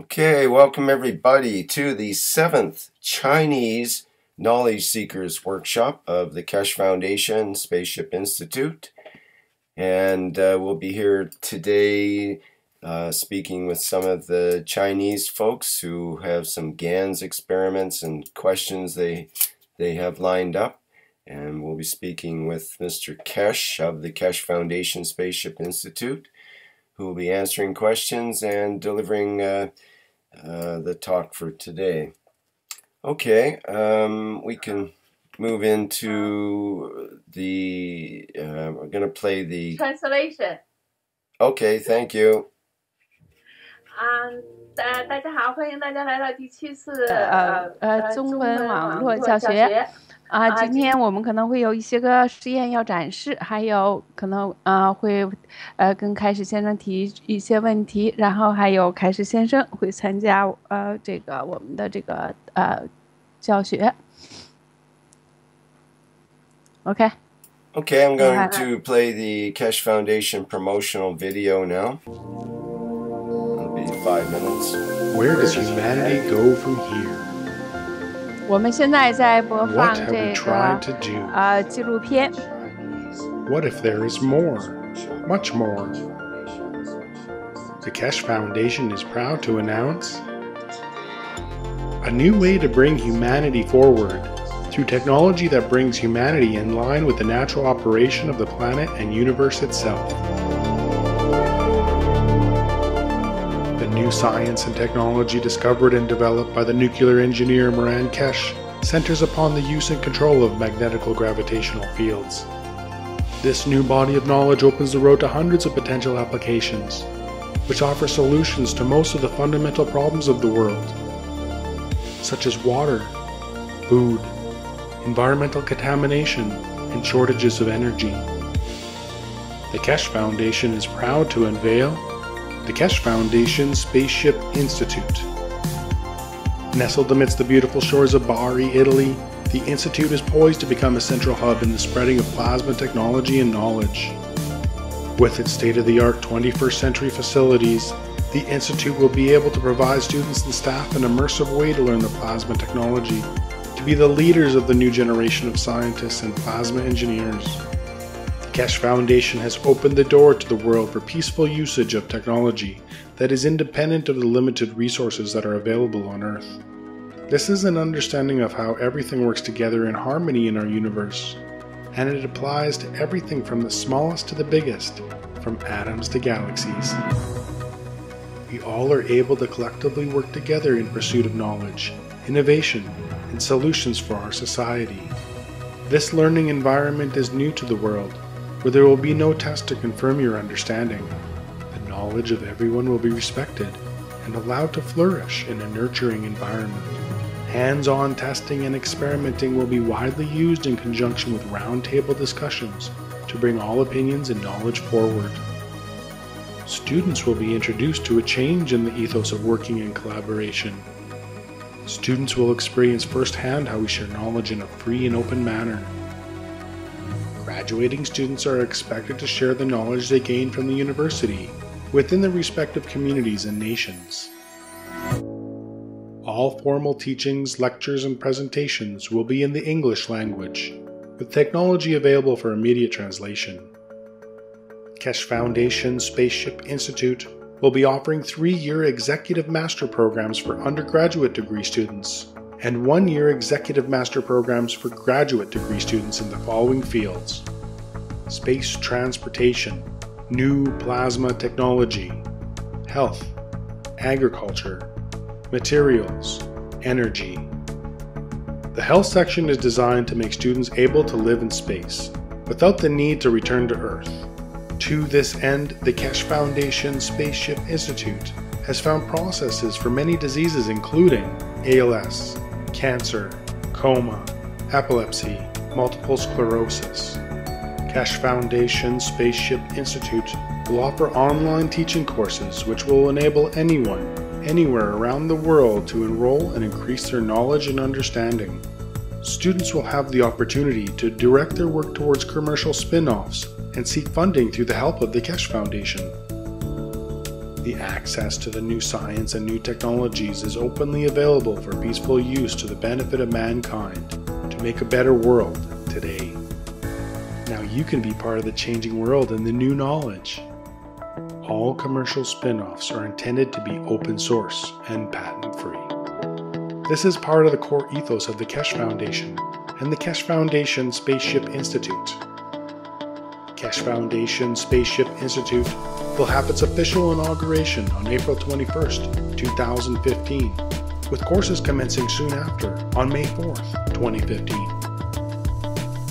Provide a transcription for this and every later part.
Okay, welcome everybody to the 7th Chinese Knowledge Seekers Workshop of the Keshe Foundation Spaceship Institute. And we'll be here today speaking with some of the Chinese folks who have some GANs experiments and questions they have lined up. And we'll be speaking with Mr. Keshe of the Keshe Foundation Spaceship Institute, who will be answering questions and delivering the talk for today. Okay, we can move into the, we're going to play the translation. Okay, thank you. 大家好，欢迎大家来到第7次中文网络教学。今天我们可能会有一些个实验要展示，还有可能会跟凯史先生提一些问题，然后还有凯史先生会参加这个我们的这个教学。Okay, I'm going to play the Keshe Foundation promotional video now. It'll be 5 minutes. Where does humanity go from here? 我们现在在播放 What have 这 we tried to do? 个纪录片。 What if there is more? Much more. The Keshe Foundation is proud to announce a new way to bring humanity forward through technology that brings humanity in line with the natural operation of the planet and universe itself. The new science and technology discovered and developed by the nuclear engineer Moran Keshe centers upon the use and control of magnetical gravitational fields. This new body of knowledge opens the road to hundreds of potential applications, which offer solutions to most of the fundamental problems of the world, such as water, food, environmental contamination, and shortages of energy. The Keshe Foundation is proud to unveil the Keshe Foundation Spaceship Institute. Nestled amidst the beautiful shores of Bari, Italy, the Institute is poised to become a central hub in the spreading of plasma technology and knowledge. With its state-of-the-art 21st century facilities, the Institute will be able to provide students and staff an immersive way to learn the plasma technology, to be the leaders of the new generation of scientists and plasma engineers. The Keshe Foundation has opened the door to the world for peaceful usage of technology that is independent of the limited resources that are available on Earth. This is an understanding of how everything works together in harmony in our universe, and it applies to everything from the smallest to the biggest, from atoms to galaxies. We all are able to collectively work together in pursuit of knowledge, innovation, and solutions for our society. This learning environment is new to the world, where there will be no test to confirm your understanding. The knowledge of everyone will be respected and allowed to flourish in a nurturing environment. Hands-on testing and experimenting will be widely used in conjunction with roundtable discussions to bring all opinions and knowledge forward. Students will be introduced to a change in the ethos of working in collaboration. Students will experience firsthand how we share knowledge in a free and open manner. Graduating students are expected to share the knowledge they gain from the university within their respective communities and nations. All formal teachings, lectures, and presentations will be in the English language, with technology available for immediate translation. Keshe Foundation Spaceship Institute will be offering 3-year executive master programs for undergraduate degree students and 1-year executive master programs for graduate degree students in the following fields: space transportation, new plasma technology, health, agriculture, materials, energy. The health section is designed to make students able to live in space without the need to return to Earth. To this end, the Keshe Foundation Spaceship Institute has found processes for many diseases including ALS, cancer, coma, epilepsy, multiple sclerosis. Keshe Foundation Spaceship Institute will offer online teaching courses which will enable anyone, anywhere around the world to enroll and increase their knowledge and understanding. Students will have the opportunity to direct their work towards commercial spin-offs and seek funding through the help of the Keshe Foundation. The access to the new science and new technologies is openly available for peaceful use to the benefit of mankind to make a better world today. Now you can be part of the changing world and the new knowledge. All commercial spin-offs are intended to be open source and patent-free. This is part of the core ethos of the Keshe Foundation and the Keshe Foundation Spaceship Institute. Keshe Foundation Spaceship Institute will have its official inauguration on April 21st, 2015, with courses commencing soon after on May 4th, 2015.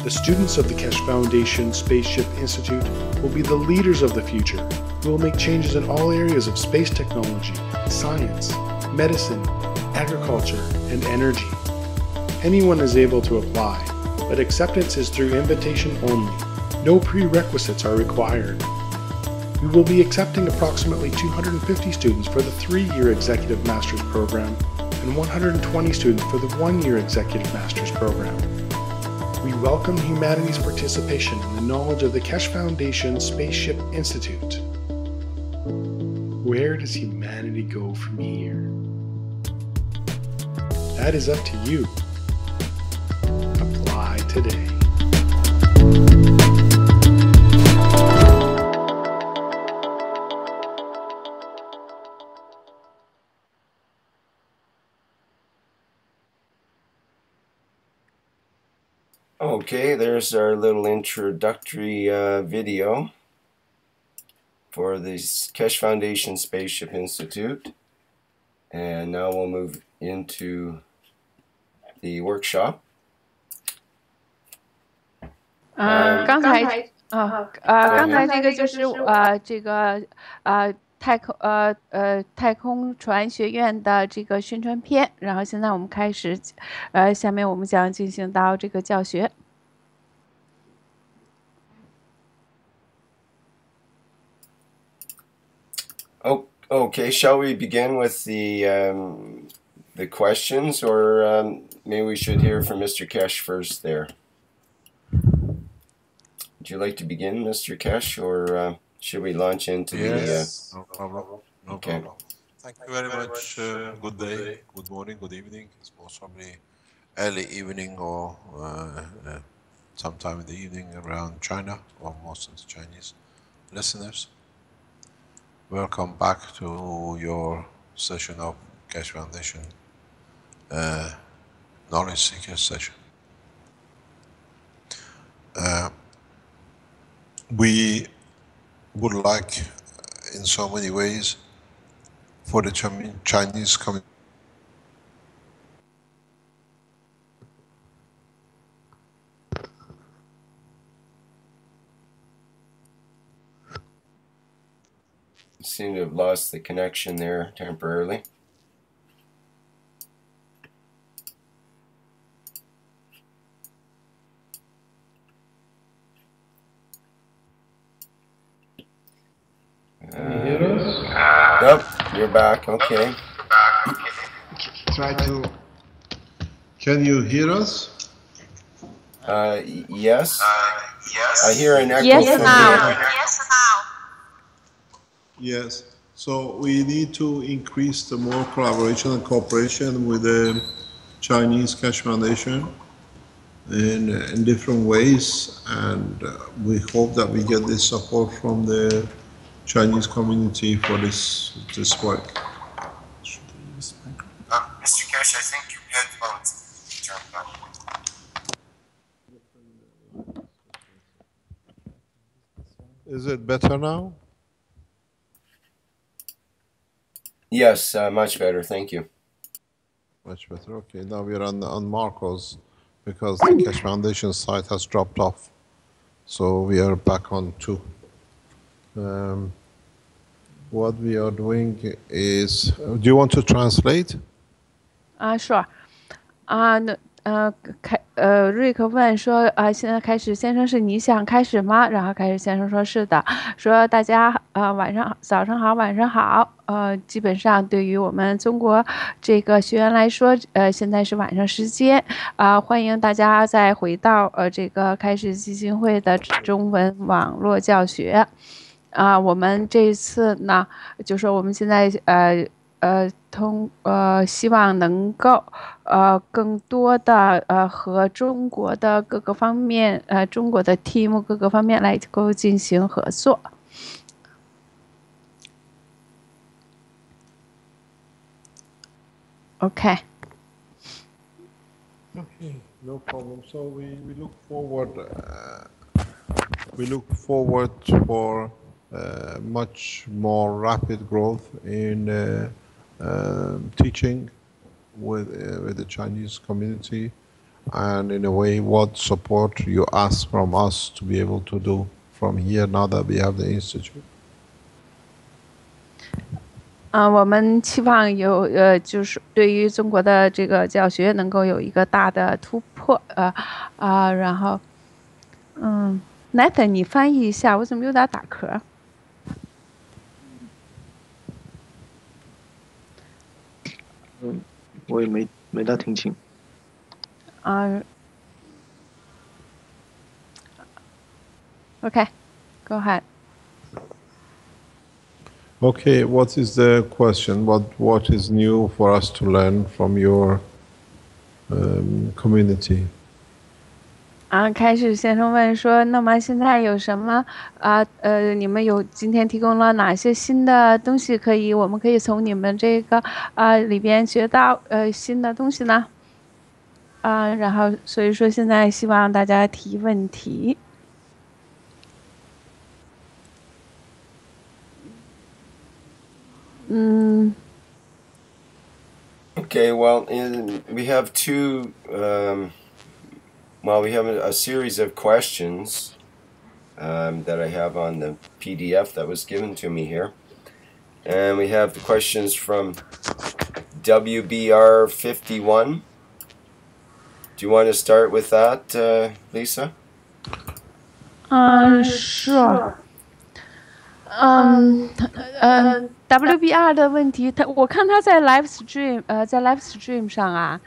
The students of the Keshe Foundation Spaceship Institute will be the leaders of the future who will make changes in all areas of space technology, science, medicine, agriculture, and energy. Anyone is able to apply, but acceptance is through invitation only. No prerequisites are required. We will be accepting approximately 250 students for the 3-year Executive Master's Program and 120 students for the 1-year Executive Master's Program. We welcome humanity's participation in the knowledge of the Keshe Foundation Spaceship Institute. Where does humanity go from here? That is up to you. Apply today. Okay, there's our little introductory video for the Keshe Foundation Spaceship Institute. And now we'll move into the workshop. 刚才这个就是太空船学院的这个宣传片，然后现在我们开始，下面我们将进行到这个教学。Oh, okay, shall we begin with the questions, or maybe we should hear from Mr. Keshe first there? Would you like to begin, Mr. Keshe, or should we launch into Yes, no problem. No okay. problem. Thank you very much. Good day, good morning, good evening. It's most probably early evening or sometime in the evening around China, or most of the Chinese listeners. Welcome back to your session of Keshe Foundation Knowledge Seeker session. We would like, in so many ways, for the Chinese community seem to have lost the connection there temporarily. Can you hear us? Nope, you're back. Okay. Try to. Can you hear us? Yes. I hear an echo Yes, from now. here. Yes. So we need to increase the more collaboration and cooperation with the Chinese Keshe Foundation in different ways, and we hope that we get this support from the Chinese community for this work. Mr. Keshe, I think your headphones turned on. Is it better now? Yes, much better. Thank you. Much better. Okay, now we're on Marcos because the Keshe Foundation site has dropped off. So we are back on 2. What we are doing is, do you want to translate? Sure. 瑞克问说现在开始，先生是你想开始吗？然后开始先生说是的，说大家早上好，晚上好。基本上对于我们中国这个学员来说，现在是晚上时间。欢迎大家再回到这个开始基金会的中文网络教学。我们这一次呢，就是我们现在希望能够更多的和中国的各个方面中国的 team 各个方面来够进行合作。Okay. Okay, no problem. So we look forward. We look forward for much more rapid growth in teaching with the Chinese community, and in a way, what support you ask from us to be able to do from here now that we have the institute. 我们期望有就是对于中国的这个教学能够有一个大的突破然后Nathan 你翻译一下，我怎么有点打嗝？我也没大听清。Okay, go ahead. Okay, what is the question? What is new for us to learn from your community? 开始先生问说，那么现在有什么你们今天提供了哪些新的东西我们可以从你们这个里边学到新的东西呢？然后所以说现在希望大家提问题。Okay, well, we have two. We have a series of questions that I have on the PDF that was given to me here. And we have the questions from WBR51. Do you want to start with that, Lisa? Sure. WBR 的问题，我看他在 live stream 上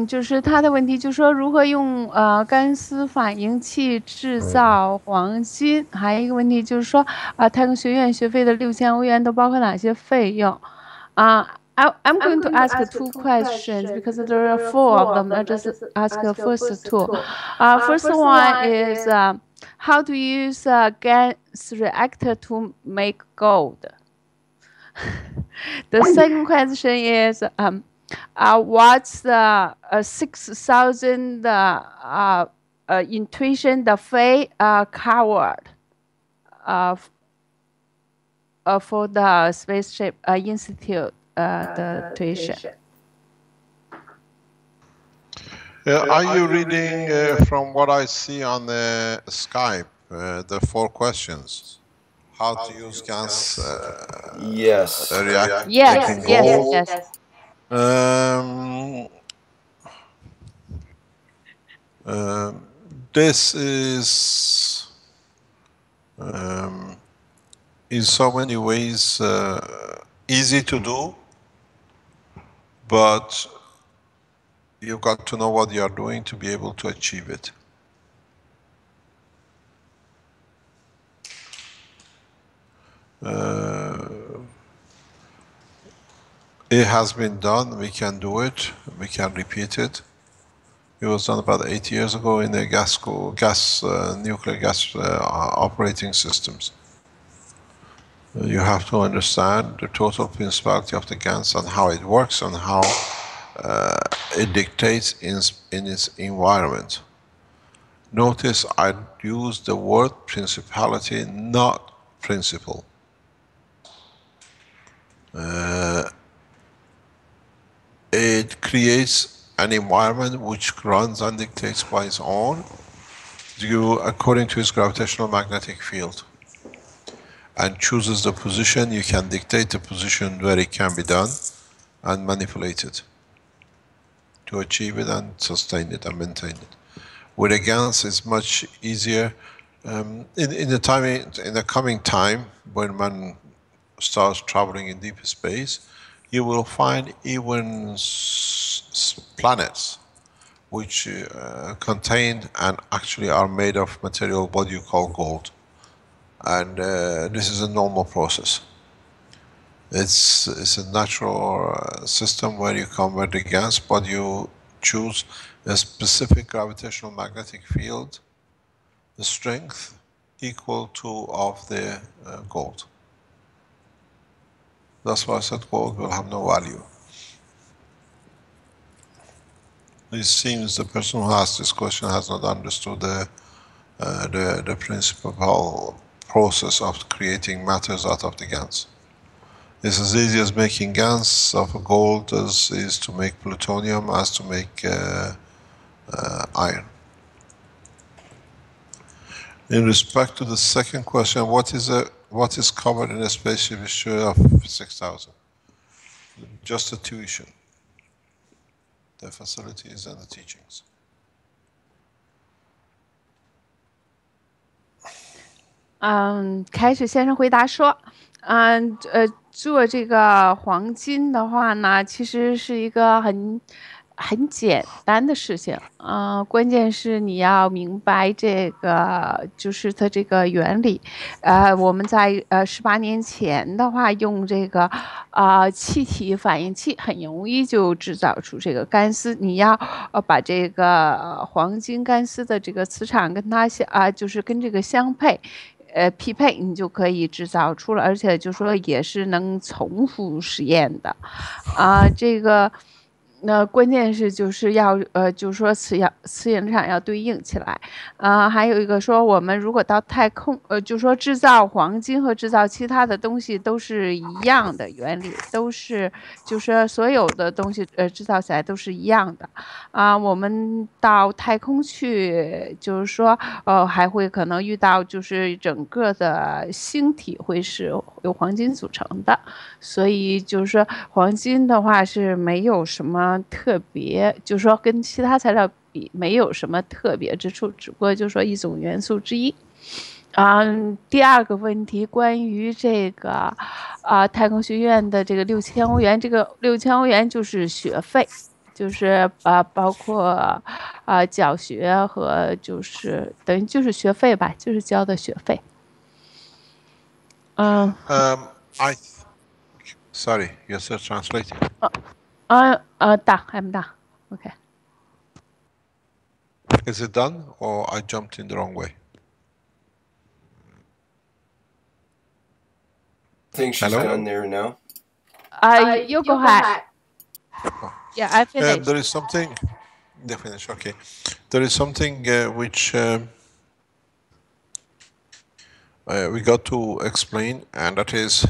就是他的问题，就是说如何用干丝反应器制造黄金，还有一个问题就是说太空学院学费的6000欧元都包括哪些费用？I'm going to ask two questions because there are 4 of them. I'll just ask the first 2. First one is how to use a gas reactor to make gold. The second question is what's the 6,000 intuition the Fei covered for the spaceship institute the tuition. Are you reading from what I see on the Skype, the 4 questions? How to use gas Yes. reactor? Yes. This is in so many ways easy to do, but you've got to know what you are doing to be able to achieve it. It has been done, we can do it, we can repeat it. It was done about 8 years ago in the nuclear gas operating systems. You have to understand the total principality of the gas and how it works and how it dictates in its environment. Notice I use the word principality, not principle. It creates an environment which runs and dictates by its own, according to its gravitational magnetic field, and chooses the position. You can dictate the position where it can be done and manipulate it to achieve it and sustain it and maintain it. With a gas, it's much easier. In the coming time, when man starts traveling in deep space, you will find even planets which contain and actually are made of material what you call gold. And this is a normal process. It's a natural system where you convert the gas, but you choose a specific gravitational magnetic field, the strength equal to of the gold. That's why I said gold will have no value. It seems the person who asked this question has not understood the principal process of creating matters out of the GANs. It's as easy as making GANs of gold as is to make plutonium as to make iron. In respect to the second question, what is covered in a spaceship history of 6000? Just the tuition, the facilities and the teachings. 开始先生回答说，做这个黄金的话呢，其实是一个很简单的事情，关键是你要明白这个就是它这个原理。我们在18年前的话，用这个气体反应器很容易就制造出这个干丝。你要把这个黄金干丝的这个磁场跟它就是跟这个相配。匹配你就可以制造出了，而且就说也是能重复实验的，这个。那关键是就是要就是说磁场要对应起来，还有一个说我们如果到太空，就说制造黄金和制造其他的东西都是一样的原理，都是就是所有的东西制造起来都是一样的，我们到太空去，就是说还会可能遇到就是整个的星体会是由黄金组成的，所以就是说黄金的话是没有什么特别，就是说跟其他材料比没有什么特别之处，只不过就是说一种元素之一。第二个问题关于这个太空学院的这个6000欧元，这个6000欧元就是学费，就是包括教学和就是等于就是学费吧，就是交的学费。Sorry, you're still translating. I'm done. Okay. Is it done, or I jumped in the wrong way? I think she's done there now. You go ahead. Yeah, I finished. There is something. They finished. Okay. There is something which we got to explain, and that is.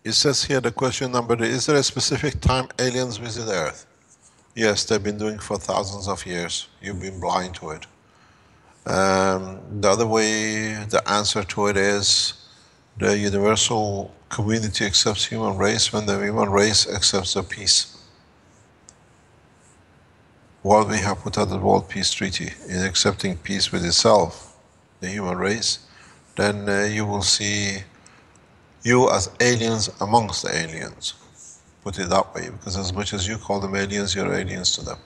It says here the question number 3, is there a specific time aliens visit Earth? Yes, they've been doing for thousands of years. You've been blind to it. The other way, the answer to it is the universal community accepts human race when the human race accepts the peace. What we have put out the World Peace Treaty in accepting peace with itself, the human race, then you will see you as aliens amongst the aliens, put it that way, because as much as you call them aliens, you're aliens to them.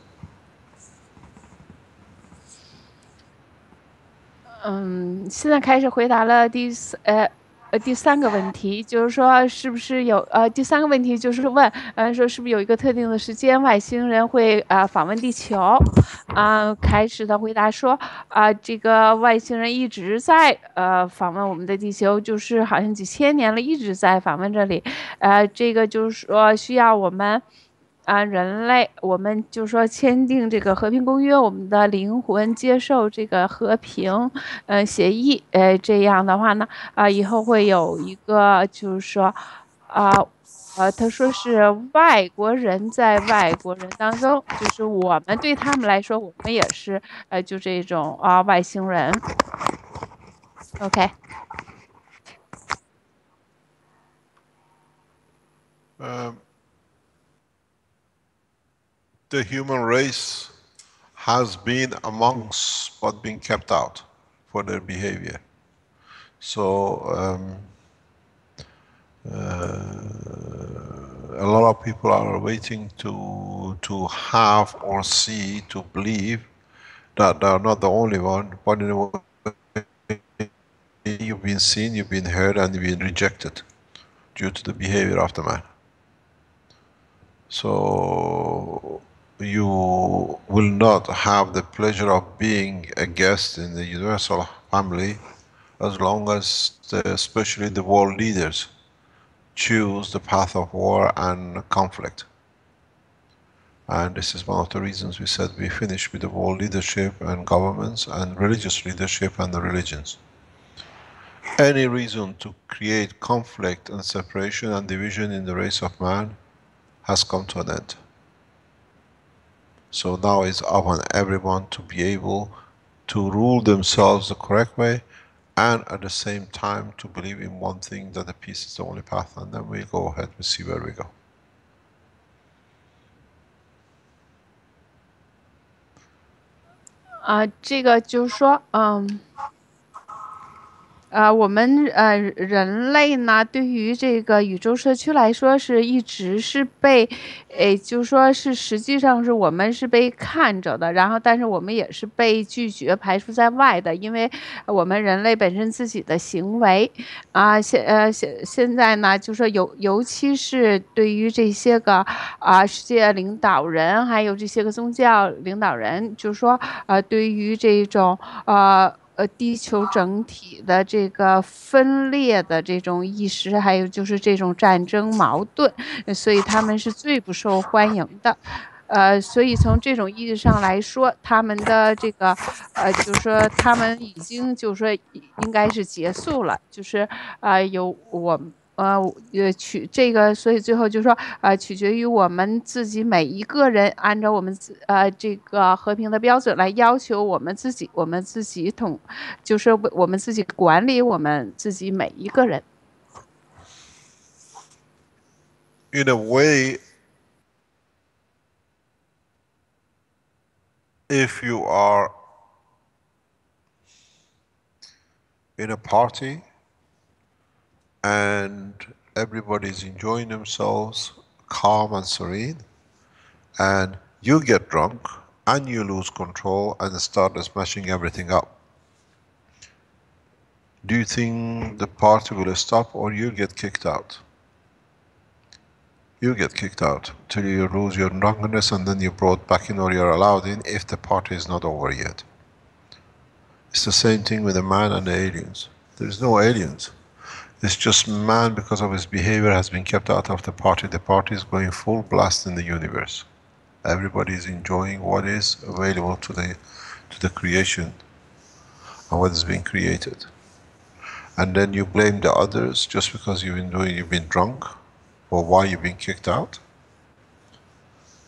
现在开始回答了第三个问题，就是说是不是有第三个问题就是问说是不是有一个特定的时间外星人会访问地球？开始的回答说这个外星人一直在访问我们的地球，就是好像几千年了，一直在访问这里。这个就是说需要我们。人类，我们就说签订这个和平公约，我们的灵魂接受这个和平协议，这样的话呢，以后会有一个就是说，他说是外国人在外国人当中，就是我们对他们来说，我们也是就这种外星人。OK。The human race has been amongst but been kept out for their behavior. So a lot of people are waiting to have or see, to believe that they are not the only one, but in a way you've been seen, you've been heard, and you've been rejected due to the behavior of the man. So you will not have the pleasure of being a guest in the universal family as long as especially the world leaders choose the path of war and conflict. And this is one of the reasons we said we finish with the world leadership and governments and religious leadership and the religions. Any reason to create conflict and separation and division in the race of man has come to an end. So now it's upon everyone to be able to rule themselves the correct way, and at the same time to believe in one thing, that the peace is the only path, and then we'll go ahead and see where we go. Ah, 这个就是说，我们人类呢，对于这个宇宙社区来说，是一直是被，就说是实际上是我们是被看着的，然后但是我们也是被拒绝、排除在外的，因为我们人类本身自己的行为啊，现在呢，就说尤其是对于这些个世界领导人，还有这些个宗教领导人，就说对于这种地球整体的这个分裂的这种意识，还有就是这种战争矛盾，所以他们是最不受欢迎的。所以从这种意义上来说，他们的这个就是说他们已经就是说应该是结束了，就是有我。这个，所以最后就说，取决于我们自己每一个人，按照我们这个和平的标准来要求我们自己就是我们自己管理我们自己每一个人。In a way, if you are in a party and everybody is enjoying themselves, calm and serene, and you get drunk and you lose control and start smashing everything up, do you think the party will stop, or you get kicked out? You get kicked out till you lose your drunkenness, and then you're brought back in, or you're allowed in if the party is not over yet. It's the same thing with the man and the aliens. There is no aliens. It's just man, because of his behavior, has been kept out of the party. The party is going full blast in the universe. Everybody is enjoying what is available to the creation and what is being created. And then you blame the others just because you've been drunk, or why you've been kicked out.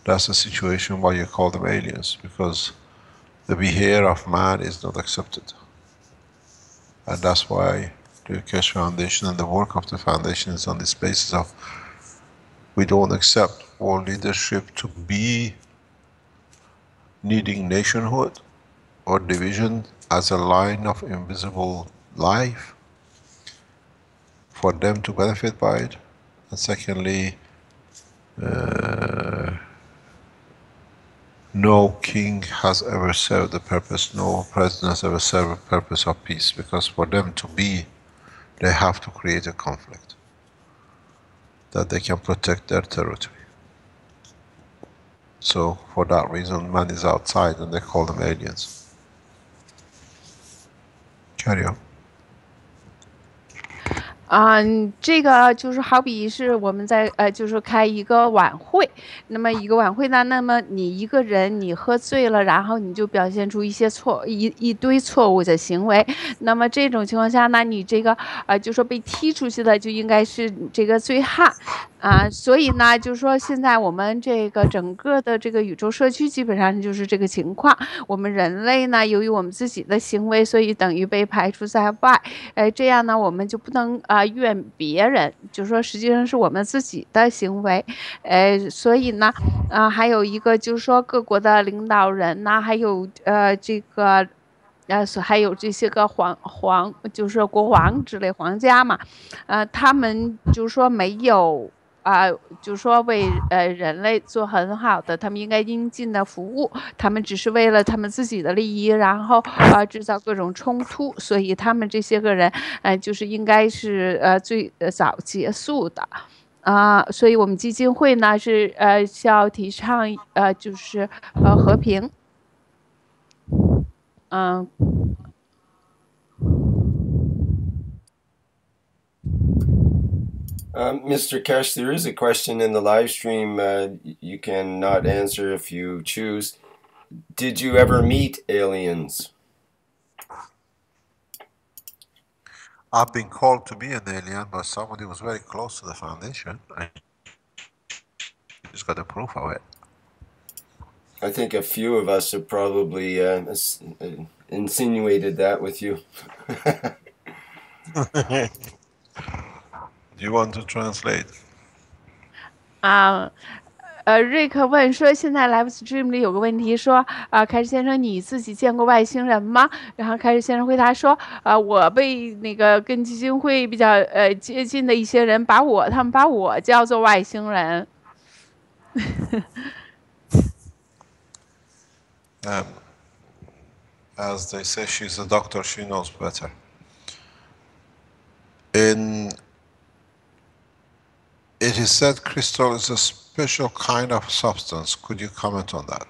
That's the situation why you call them aliens, because the behavior of man is not accepted. And that's why the Keshe Foundation and the work of the foundation is on this basis of, we don't accept world leadership to be needing nationhood or division as a line of invisible life for them to benefit by it. And secondly, no king has ever served the purpose, no president has ever served the purpose of peace, because for them to be, they have to create a conflict that they can protect their territory. So for that reason, man is outside and they call them aliens. Carry on. 这个就是好比是我们在就是开一个晚会，那么一个晚会呢，那么你一个人你喝醉了，然后你就表现出一堆错误的行为，那么这种情况下呢，你这个就说被踢出去的就应该是这个醉汉。所以呢，就是说现在我们这个整个的这个宇宙社区基本上就是这个情况。我们人类呢，由于我们自己的行为，所以等于被排除在外。这样呢，我们就不能怨别人，就是说实际上是我们自己的行为。所以呢，还有一个就是说各国的领导人呐，还有这个。还有这些个就是国王之类皇家嘛，他们就是说没有就说为人类做很好的，他们应该应尽的服务，他们只是为了他们自己的利益，然后制造各种冲突，所以他们这些个人就是应该是最早结束的。所以我们基金会呢是需要提倡就是和平。Mr. Keshe, there is a question in the live stream you can not answer if you choose. Did you ever meet aliens? I've been called to be an alien, but somebody was very close to the foundation. I just got a proof of it. I think a few of us have probably insinuated that with you. Do you want to translate? 瑞克问说，现在 Live Stream 里有个问题说，凯士先生，你自己见过外星人吗？然后凯士先生回答说，我被那个跟基金会比较接近的一些人他们把我叫做外星人。As they say, she's a doctor, she knows better. It is said crystal is a special kind of substance. Could you comment on that?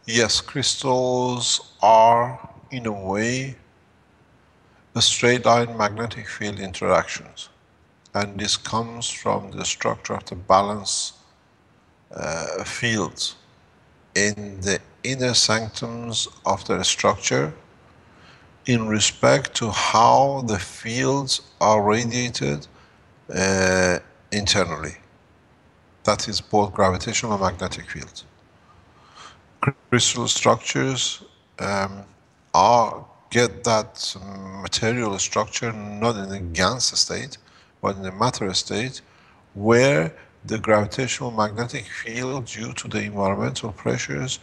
Yes, crystals are, in a way, a straight line magnetic field interactions. And this comes from the structure of the balance fields in the inner sanctums of the structure in respect to how the fields are radiated internally. That is both gravitational and magnetic fields. Crystal structures get that material structure not in a GANS state, but in a matter state, where the gravitational magnetic field, due to the environmental pressures,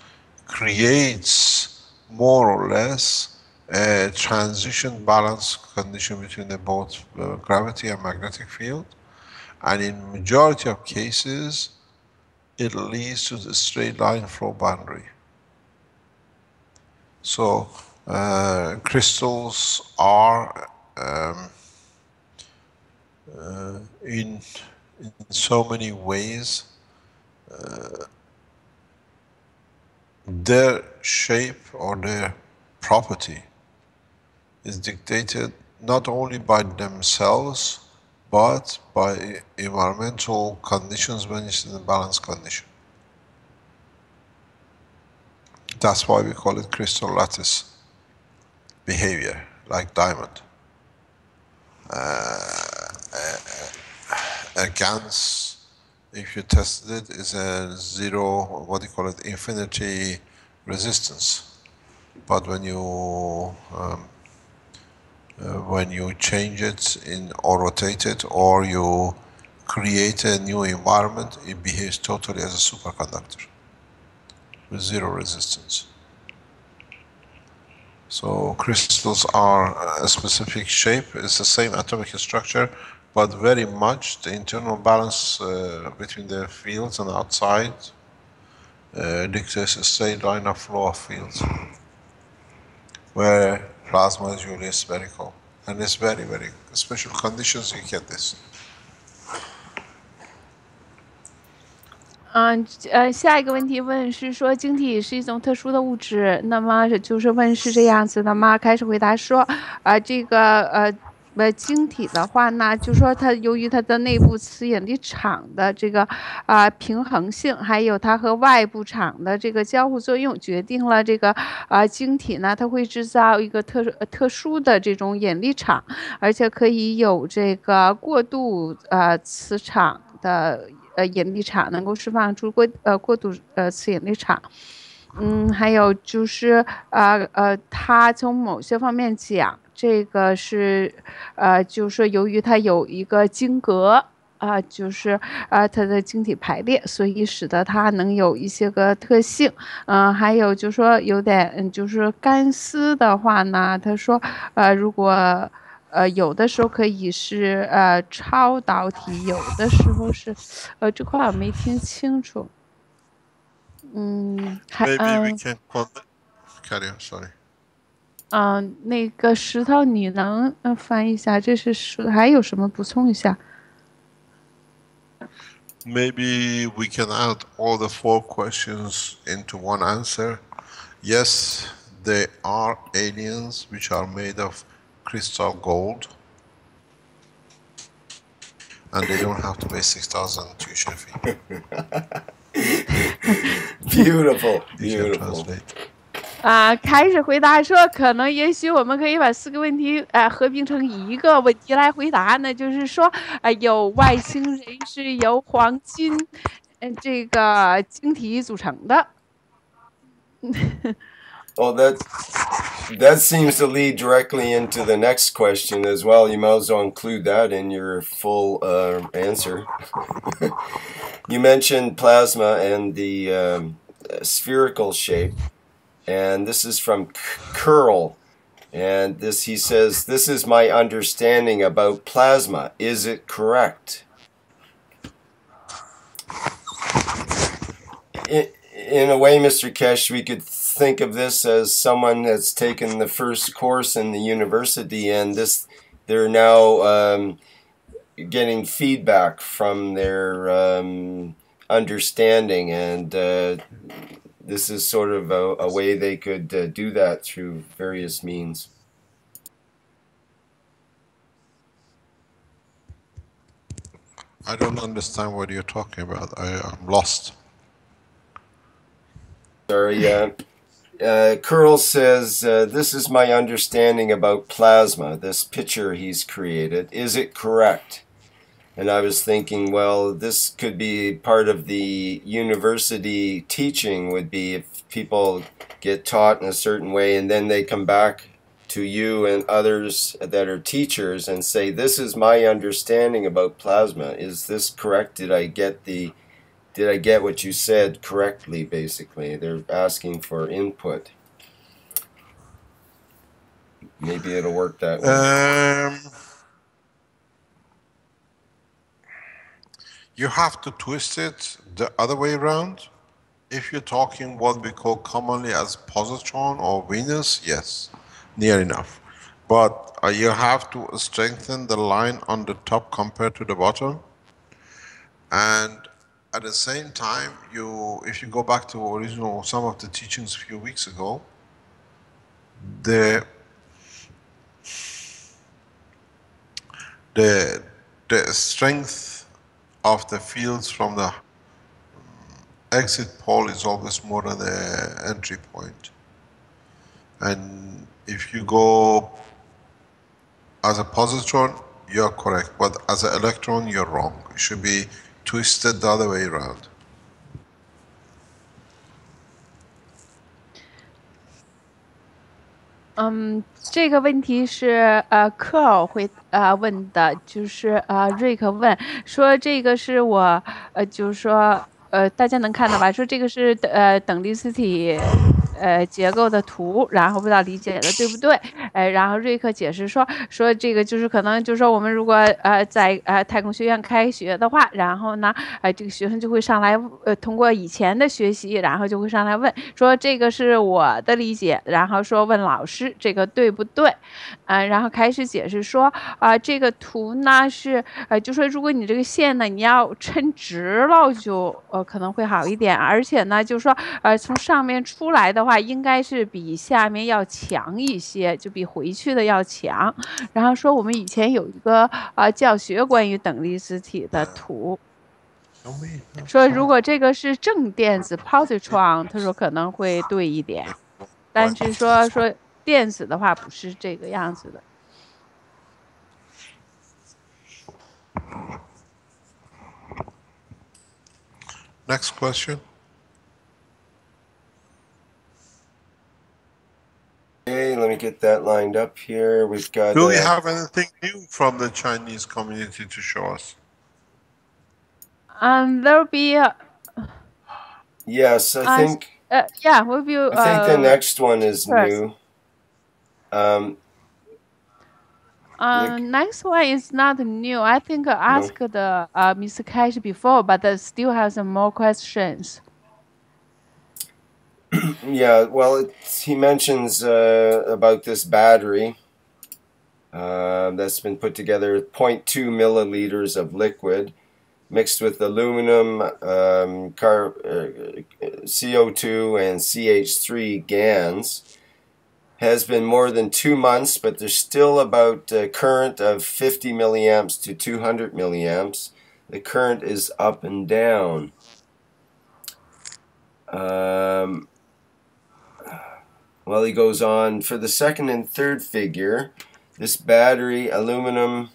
creates more or less a transition balance condition between both gravity and magnetic field, and in majority of cases it leads to the straight line flow boundary. So crystals are in so many ways their shape or their property is dictated not only by themselves but by environmental conditions when it's in a balanced condition. That's why we call it crystal lattice behavior, like diamond. A GANS, if you tested it, is a zero, what do you call it, infinity resistance. But when you change it or rotate it, or you create a new environment, it behaves totally as a superconductor with zero resistance. So crystals are a specific shape. It's the same atomic structure, but very much the internal balance between the fields and outside dictates a straight line of flow of fields, where plasma is usually spherical, and it's very, very special conditions you get this. 下一个问题问是说，晶体是一种特殊的物质，那么就是问是这样子的吗？开始回答说，这个晶体的话呢，就说它由于它的内部磁引力场的这个平衡性，还有它和外部场的这个交互作用，决定了这个晶体呢，它会制造一个特殊的这种引力场，而且可以有这个过度磁场的引力场，能够释放出过度磁引力场。还有就是它从某些方面讲，这个是就是说由于它有一个晶格就是它的晶体排列，所以使得它能有一些个特性。还有就是说有点就是干丝的话呢，他说如果有的时候可以是超导体，有的时候是这块我没听清楚。Maybe we can carry on. Sorry. 那个石头，你能翻译一下？这是还有什么补充一下？ Maybe we can add all the 4 questions into one answer. Yes, there are aliens which are made of crystal gold, and they don't have to pay 6,000 tuition fee. Beautiful, You can beautiful. translate. 开始回答说，可能也许我们可以把4个问题合并成一个问题来回答呢，就是说有外星人是由黄金这个晶体组成的。Well, that seems to lead directly into the next question as well. You might as well include that in your full answer. You mentioned plasma and the spherical shape, and this is from Curl. And he says, this is my understanding about plasma. Is it correct? In a way, Mr. Keshe, we could think of this as someone that's taken the first course in the university, and they're now getting feedback from their understanding, and this is sort of a way they could do that through various means. I don't understand what you're talking about. I'm lost. Sorry, Curl says, this is my understanding about plasma, this picture he's created. Is it correct? And I was thinking, well, this could be part of the university teaching, would be if people get taught in a certain way and then they come back to you and others that are teachers and say, this is my understanding about plasma. Is this correct? Did I get what you said correctly, basically? They're asking for input. Maybe it'll work that way. You have to twist it the other way around. If you're talking what we call commonly as positron or Venus, yes, near enough. But you have to strengthen the line on the top compared to the bottom. And at the same time, if you go back to some of the teachings a few weeks ago, the strength of the fields from the exit pole is always more than the entry point. And if you go as a positron, you're correct, but as an electron, you're wrong. It should be twisted the other way around. 这个问题是科尔问的，就是瑞克问说这个是我就是说大家能看到吧？说这个是等离子体结构的图，然后不知道理解的对不对？然后瑞克解释说这个就是可能就是说我们如果在太空学院开学的话，然后呢这个学生就会上来通过以前的学习，然后就会上来问说这个是我的理解，然后说问老师这个对不对？然后开始解释说这个图呢是就说如果你这个线呢你要抻直了就可能会好一点，而且呢就是说从上面出来的话应该是比下面要强一些，就比回去的要强。然后说我们以前有一个教学关于等离子体的图，说如果这个是正电子 positron， 他说可能会对一点，但是说电子的话不是这个样子的。Next question. Okay, let me get that lined up here. We've got. Do we have anything new from the Chinese community to show us? There'll be. Yes, I think. Yeah, we'll be. I think the next one is new. Next one is not new. I think I asked the Mr. Keshe before, but still have some more questions. Yeah, well, he mentions about this battery that's been put together with 0.2 milliliters of liquid mixed with aluminum, CO2, and CH3 GANs. Has been more than 2 months, but there's still about a current of 50 milliamps to 200 milliamps. The current is up and down. Well, he goes on, for the second and third figure, this battery, aluminum,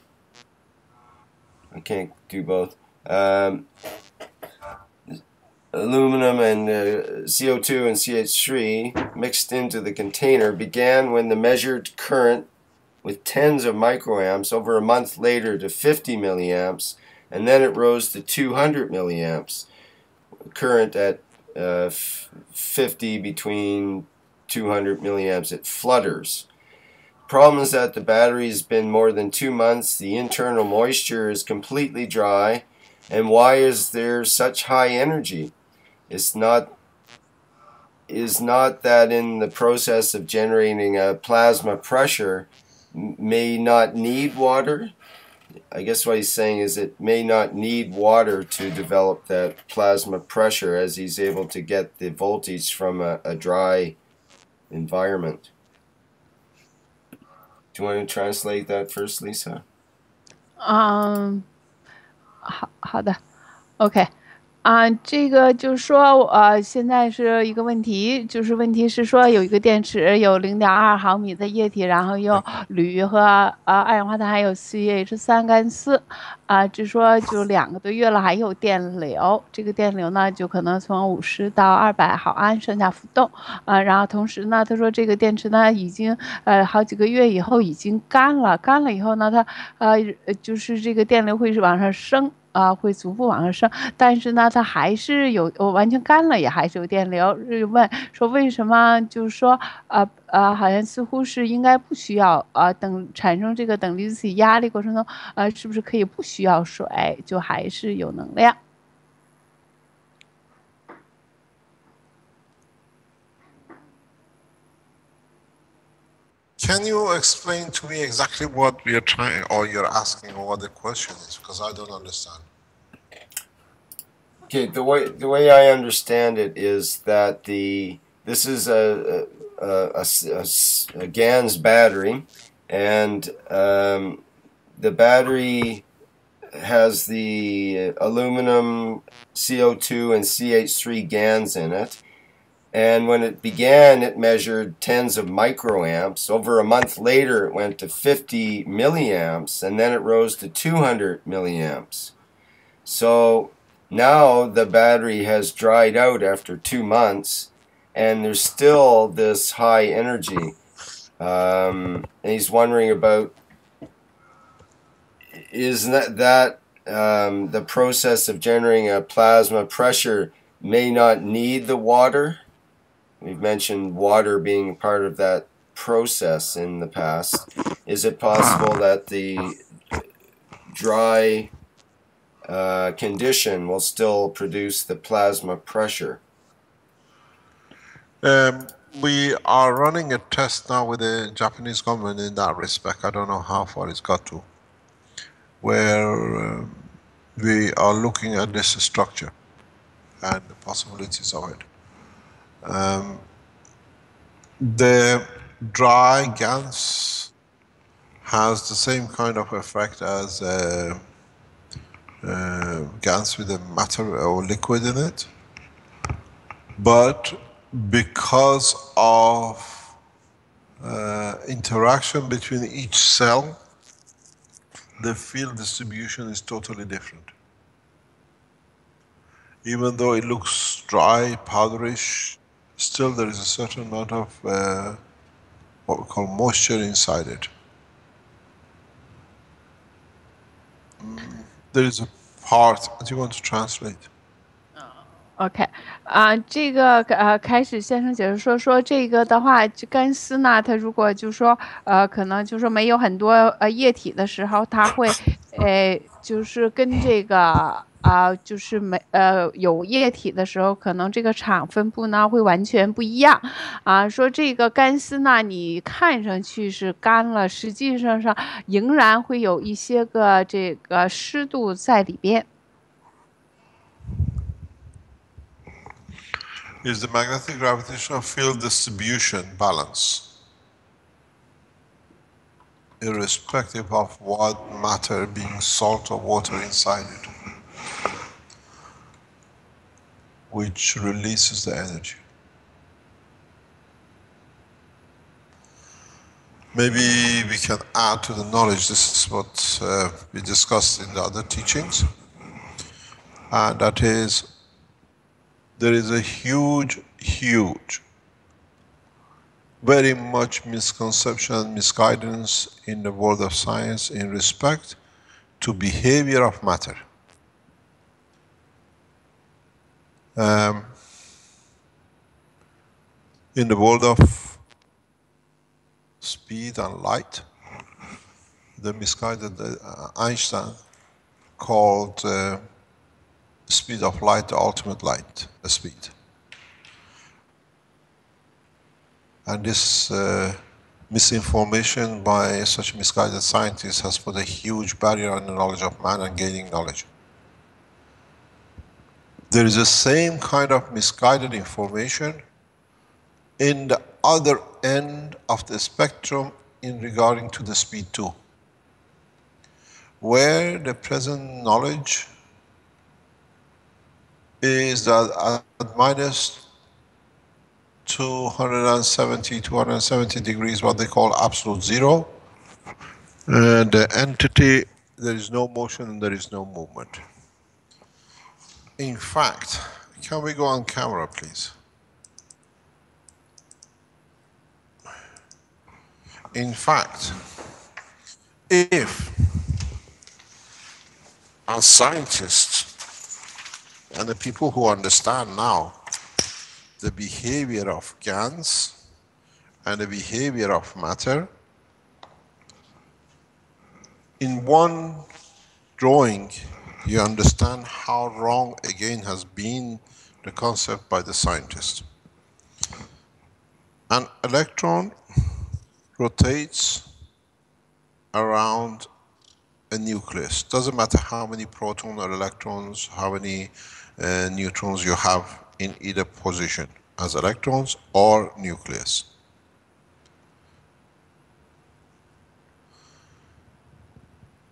I can't do both, aluminum and CO2 and CH3 mixed into the container began when the measured current with tens of microamps over a month later to 50 milliamps, and then it rose to 200 milliamps. Current at 50 between 200 milliamps, it flutters. Problem is that the battery has been more than 2 months, the internal moisture is completely dry, and why is there such high energy? Is not that in the process of generating a plasma pressure may not need water? I guess what he's saying is it may not need water to develop that plasma pressure as he's able to get the voltage from a dry environment. Do you want to translate that first, Lisa? 好的 ，OK。这个就是说，现在是一个问题，就是问题是说有一个电池有0.2毫米的液体，然后用铝和二氧化碳还有 CH3 干丝，就说就2个多月了还有电流，这个电流呢就可能从50到200毫安上下浮动，然后同时呢，他说这个电池呢已经好几个月以后已经干了，干了以后呢，它就是这个电流会是往上升。会逐步往上升，但是呢，它还是有，完全干了也还是有电流。问说为什么？就是说，好像似乎是应该不需要等产生这个等离子体压力过程中，是不是可以不需要水，就还是有能量？Can you explain to me exactly what we are trying, or you're asking, or what the question is? Because I don't understand. Okay, the way I understand it is that this is a GANS battery, and the battery has the aluminum, CO2, and CH3 GANs in it. And when it began, it measured tens of microamps. Over a month later, it went to 50 milliamps, and then it rose to 200 milliamps. So now the battery has dried out after 2 months, and there's still this high energy. And he's wondering about, is that the process of generating a plasma pressure may not need the water? We've mentioned water being part of that process in the past. Is it possible that the dry condition will still produce the plasma pressure? We are running a test now with the Japanese government in that respect. I don't know how far it's got to, where we are looking at this structure and the possibilities of it. The dry GANS has the same kind of effect as GANS with a matter or liquid in it, but because of interaction between each cell, the field distribution is totally different. Even though it looks dry, powderish, still there is a certain amount of what we call moisture inside it. There is a part, do you want to translate? OK，这个开始先生解释说这个的话，干丝呢，它如果就说可能就说没有很多液体的时候，它会就是跟这个就是有液体的时候，可能这个场分布呢会完全不一样说这个干丝呢，你看上去是干了，实际上仍然会有一些个这个湿度在里边。Is the magnetic gravitational field distribution balance, irrespective of what matter being salt or water inside it, which releases the energy. Maybe we can add to the knowledge, this is what we discussed in the other teachings, and that is, there is a huge, very much misconception and misguidance in the world of science in respect to behavior of matter. In the world of speed and light, the misguided Einstein called speed of light the ultimate light speed. And this misinformation by such misguided scientists has put a huge barrier on the knowledge of man and gaining knowledge. There is the same kind of misguided information in the other end of the spectrum in regarding to the speed too, where the present knowledge is that at minus 270 degrees, what they call absolute zero, the entity, there is no motion and there is no movement. In fact, can we go on camera, please? In fact, if our scientists and the people who understand now the behavior of GANs and the behavior of matter, in one drawing you understand how wrong again has been the concept by the scientist. An electron rotates around a nucleus. Doesn't matter how many protons or electrons, how many neutrons you have in either position, as electrons or nucleus.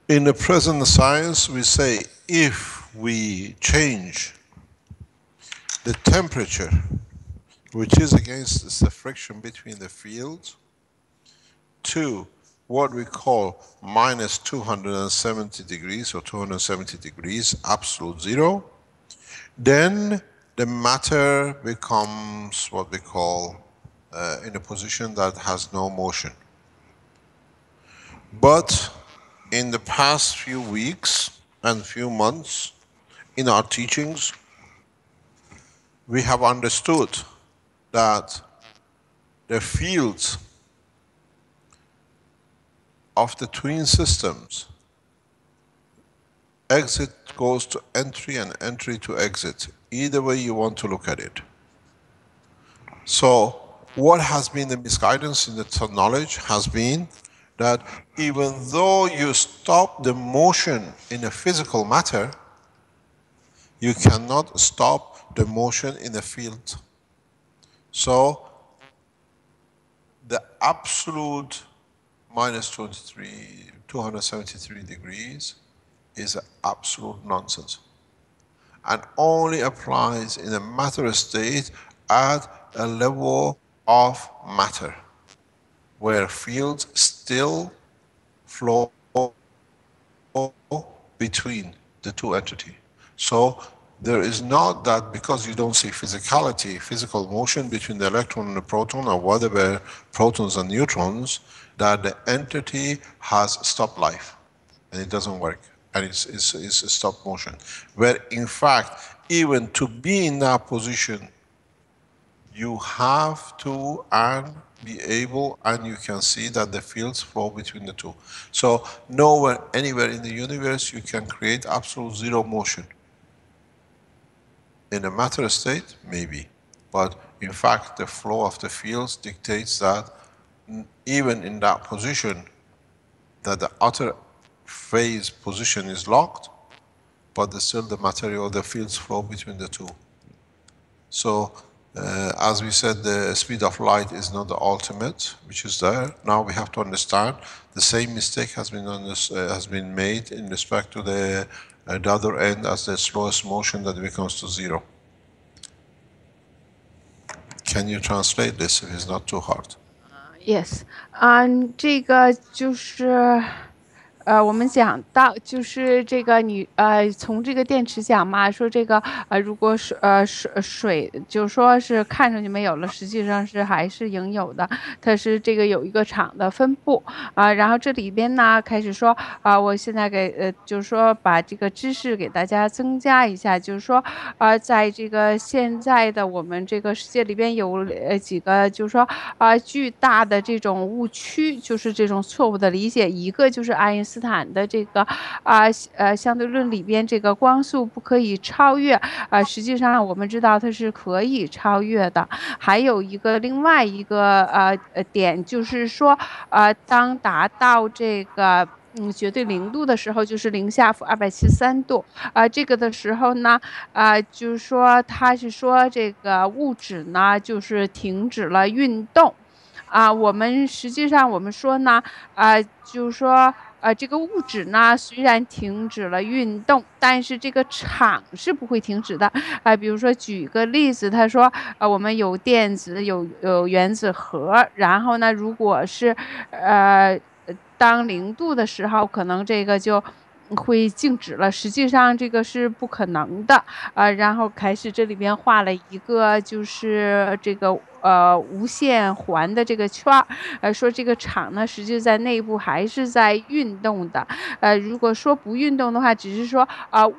In the present science, we say if we change the temperature, which is against the friction between the fields, to what we call minus 270 degrees or 270 degrees, absolute zero, then the matter becomes what we call in a position that has no motion. But in the past few weeks and few months in our teachings, we have understood that the fields of the twin systems, exit goes to entry and entry to exit, either way you want to look at it. So what has been the misguidance in the knowledge has been that even though you stop the motion in a physical matter, you cannot stop the motion in a field. So the absolute minus 273 degrees is absolute nonsense and only applies in a matter state at a level of matter where fields still flow between the two entities. So there is not that because you don't see physicality, physical motion between the electron and the proton or whatever protons and neutrons, that the entity has stopped life and it doesn't work and it's stop motion. Where in fact even to be in that position, you have to and be able, and you can see that the fields flow between the two. So nowhere, anywhere in the universe you can create absolute zero motion. In a matter state, maybe. But in fact, the flow of the fields dictates that even in that position, that the outer phase position is locked, but still the material, the fields flow between the two. So, as we said, the speed of light is not the ultimate, which is there. Now we have to understand the same mistake has been made in respect to the other end as the slowest motion that becomes to zero. Can you translate this if it's not too hard? Yes，这个就是。我们讲到就是这个你从这个电池讲嘛，说这个如果水就说是看上去没有了，实际上是还是应有的，它是这个有一个场的分布然后这里边呢开始说我现在给就是说把这个知识给大家增加一下，就是说在这个现在的我们这个世界里边有几个就是说巨大的这种误区，就是这种错误的理解，一个就是爱因斯坦的这个相对论里边这个光速不可以超越实际上我们知道它是可以超越的。还有另外一个点就是说当达到这个绝对零度的时候，就是零下-273度这个的时候呢就是说它是说这个物质呢就是停止了运动我们实际上我们说呢就是说这个物质呢虽然停止了运动，但是这个场是不会停止的比如说举个例子，他说我们有电子有原子核，然后呢如果是当0度的时候，可能这个就会静止了，实际上这个是不可能的然后开始这里边画了一个就是这个无限环的这个圈说这个场呢实际在内部还是在运动的如果说不运动的话，只是说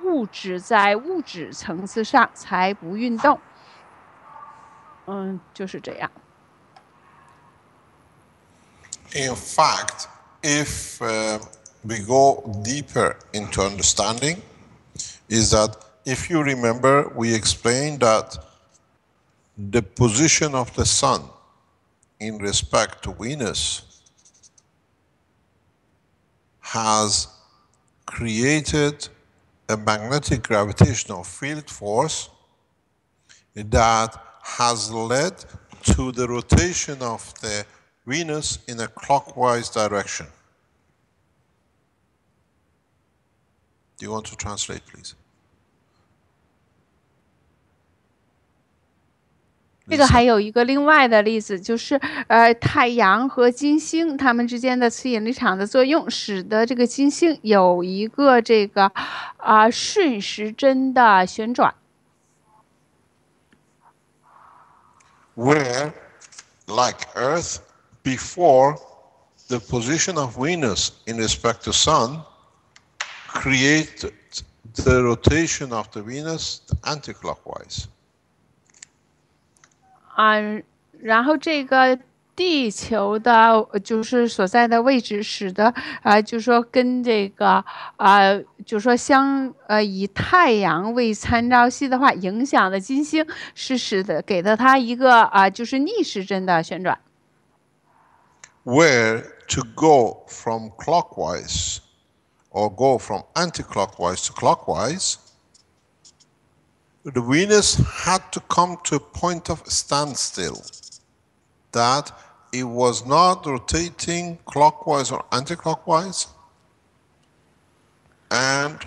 物质在物质层次上才不运动就是这样。 In fact, if we go deeper into understanding, is that if you remember, we explained that the position of the sun in respect to Venus has created a magnetic gravitational field force that has led to the rotation of the Venus in a clockwise direction. Do you want to translate, please? 这个还有一个另外的例子，就是太阳和金星它们之间的磁引力场的作用，使得这个金星有一个这个顺时针的旋转。Where, like Earth, before the position of Venus in respect to Sun created the rotation of the Venus anti-clockwise. 然后这个地球的就是所在的位置，使得就是说跟这个就是说以太阳为参照系的话，影响的金星是使得给了它一个就是逆时针的旋转。Where to go from clockwise or go from anti-clockwise to clockwise, the Venus had to come to a point of standstill, that it was not rotating clockwise or anti-clockwise, and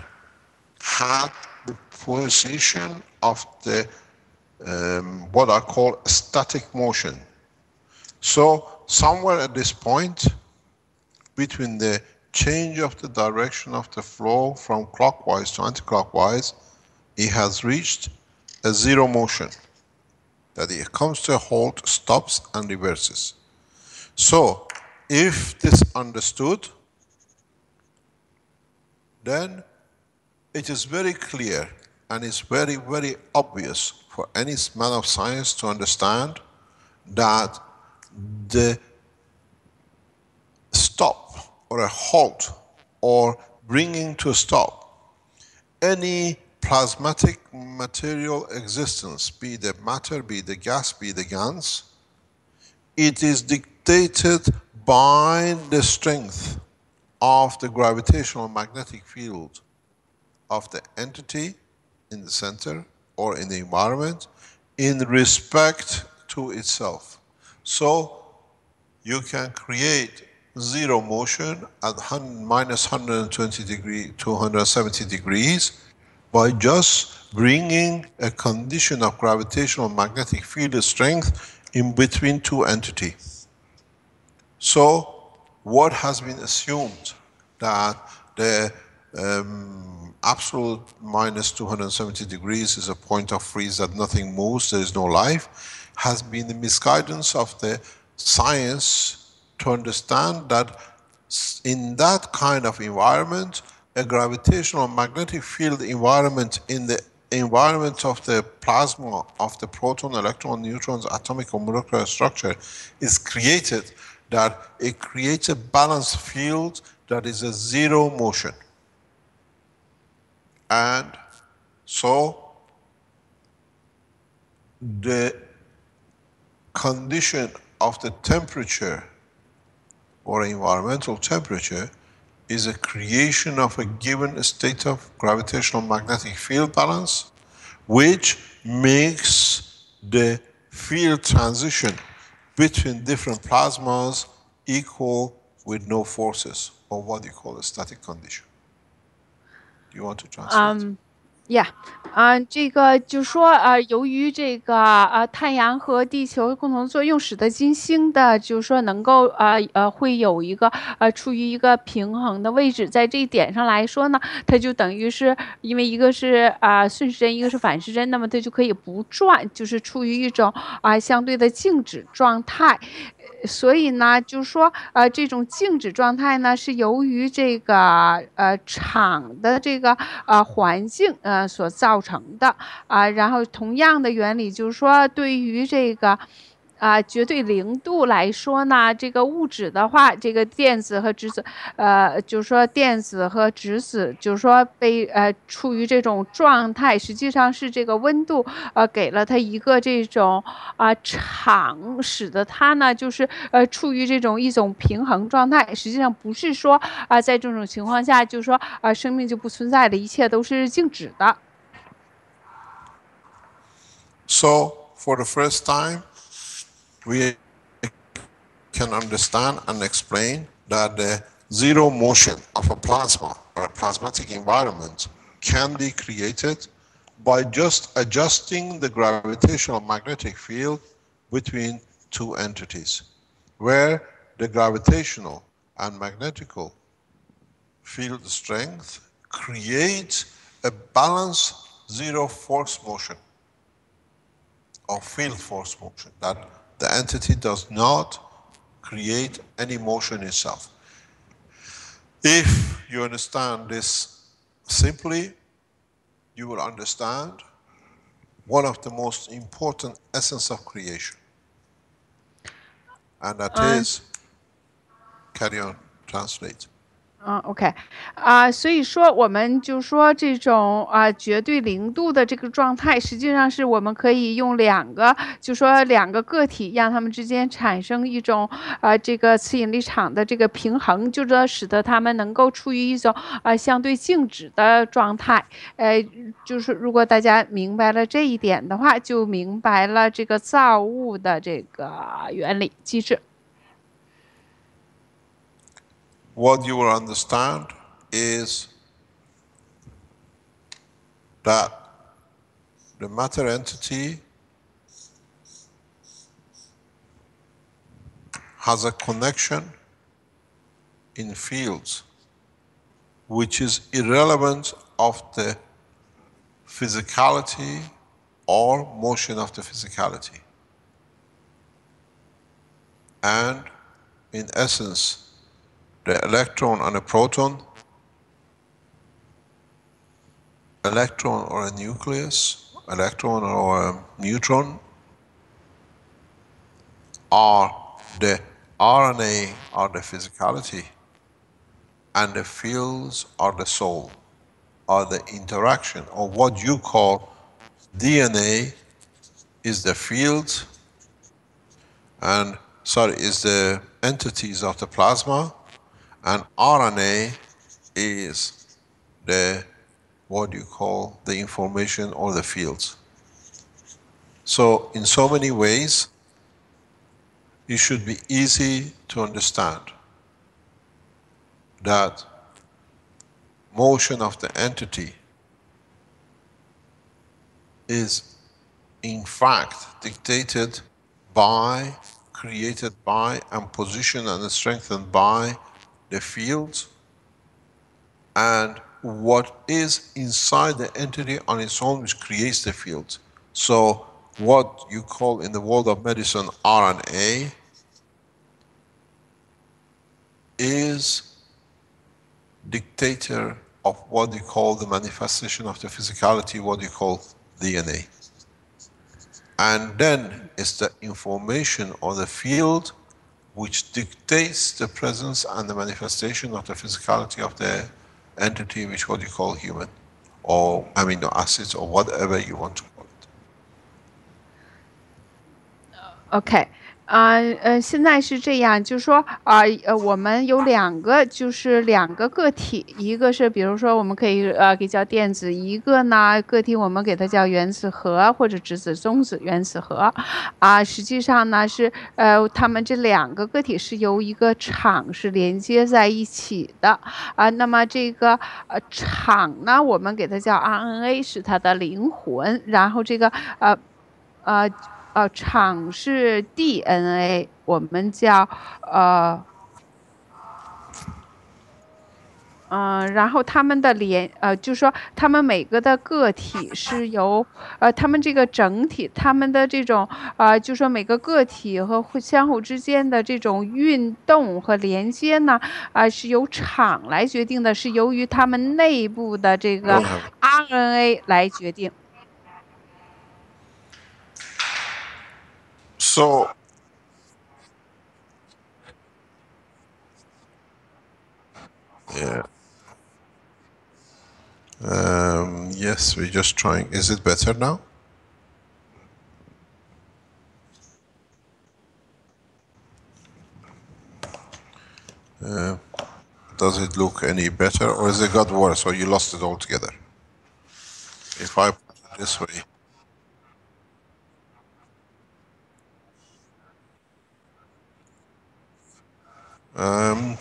had the position of the what I call static motion. So somewhere at this point, between the change of the direction of the flow from clockwise to anti-clockwise, it has reached a zero motion, that it comes to a halt, stops and reverses. So if this understood, then it is very clear and it's very, very obvious for any man of science to understand that the stop or a halt or bringing to a stop any plasmatic material existence, be the matter, be the gas, be the GANs, it is dictated by the strength of the gravitational magnetic field of the entity in the center or in the environment in respect to itself. So you can create zero motion at minus 120 degrees, 270 degrees by just bringing a condition of gravitational magnetic field strength in between two entities. So what has been assumed that the absolute minus 270 degrees is a point of freeze that nothing moves, there is no life, has been the misguidance of the science to understand that in that kind of environment, a gravitational magnetic field environment in the environment of the plasma of the proton, electron, neutrons, atomic or molecular structure is created, that it creates a balanced field that is a zero motion. And so the condition of the temperature or environmental temperature is a creation of a given state of gravitational magnetic field balance, which makes the field transition between different plasmas equal with no forces, or what you call a static condition. Do you want to translate? Yeah，这个就说由于这个太阳和地球共同作用，使得金星的，就是说能够会有一个处于一个平衡的位置，在这一点上来说呢，它就等于是因为一个是顺时针，一个是反时针，那么它就可以不转，就是处于一种相对的静止状态。所以呢，就是说，这种静止状态呢，是由于这个场的这个环境所造成的然后同样的原理就是说，对于这个绝对零度来说呢，这个物质的话，这个电子和质子，就是说电子和质子，就是说被处于这种状态，实际上是这个温度给了它一个这种场，使得它呢就是处于一种平衡状态。实际上不是说在这种情况下，就是说生命就不存在的，一切都是静止的。So for the first time, we can understand and explain that the zero motion of a plasma or a plasmatic environment can be created by just adjusting the gravitational magnetic field between two entities, where the gravitational and magnetical field strength creates a balanced zero force motion or field force motion, that the entity does not create any motion itself. If you understand this simply, you will understand one of the most important essence of creation. And that is, carry on, translate. OK，所以说我们就说这种绝对零度的这个状态，实际上是我们可以用两个个体，让它们之间产生一种这个磁引力场的这个平衡，就是使得它们能够处于一种相对静止的状态。就是如果大家明白了这一点的话，就明白了这个造物的这个原理机制。What you will understand is that the matter entity has a connection in fields which is irrelevant of the physicality or motion of the physicality. And in essence, the electron and a proton, electron or a nucleus, electron or a neutron, or the RNA or the physicality, and the fields are the soul, or the interaction, or what you call DNA is the field, and is the entities of the plasma, and RNA is the what you call the information or the fields. So in so many ways, it should be easy to understand that motion of the entity is in fact dictated by, created by, and positioned and strengthened by the fields, and what is inside the entity on its own which creates the field. So what you call in the world of medicine RNA is dictator of what you call the manifestation of the physicality, what you call DNA. And then it's the information or the field which dictates the presence and the manifestation of the physicality of the entity, which what you call human, or amino acids, or whatever you want to call it. OK，现在是这样，就是说我们有两个个体，一个是比如说我们可以给叫电子，一个呢个体我们给它叫原子核或者质子中子原子核实际上呢是它们这两个个体是由一个场是连接在一起的那么这个场呢我们给它叫 RNA 是它的灵魂，然后这个场是 DNA， 我们叫然后它们的就是说它们每个的个体是由它们这个整体，它们的这种就是说每个个体和相互之间的这种运动和连接呢是由场来决定的，是由于它们内部的这个 RNA 来决定。So, yeah. Yes, we're just trying. Is it better now? Does it look any better, or has it got worse, or you lost it altogether? If I put it this way.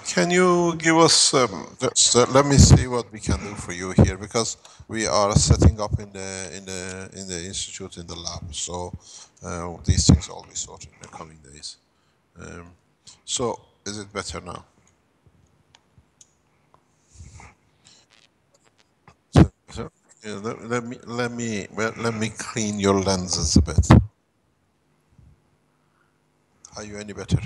Can you give us just let me see what we can do for you here, because we are setting up in the institute, in the lab, so these things will be sorted in the coming days. So is it better now? So, let me clean your lenses a bit. Are you any better?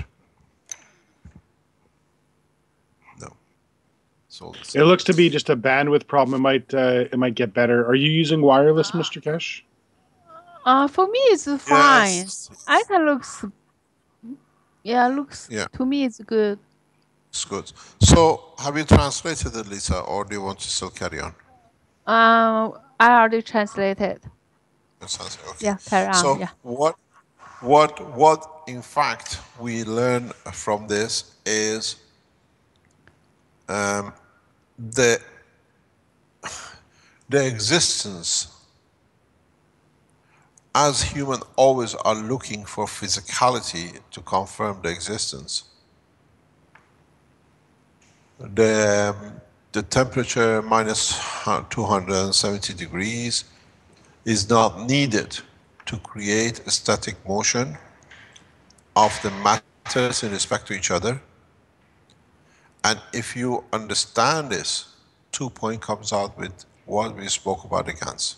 It looks to be just a bandwidth problem. It might get better. Are you using wireless, Mr. Keshe? For me, it's fine. Yes. It looks, to me it's good. It's good. So, have you translated it, Lisa, or do you want to still carry on? I already translated. Okay. Yeah, carry on. So, yeah. what in fact we learn from this is the existence, as humans always are looking for physicality to confirm the existence. The temperature minus 270 degrees is not needed to create a static motion of the matters in respect to each other. And if you understand this, 2 point comes out with what we spoke about the GANs.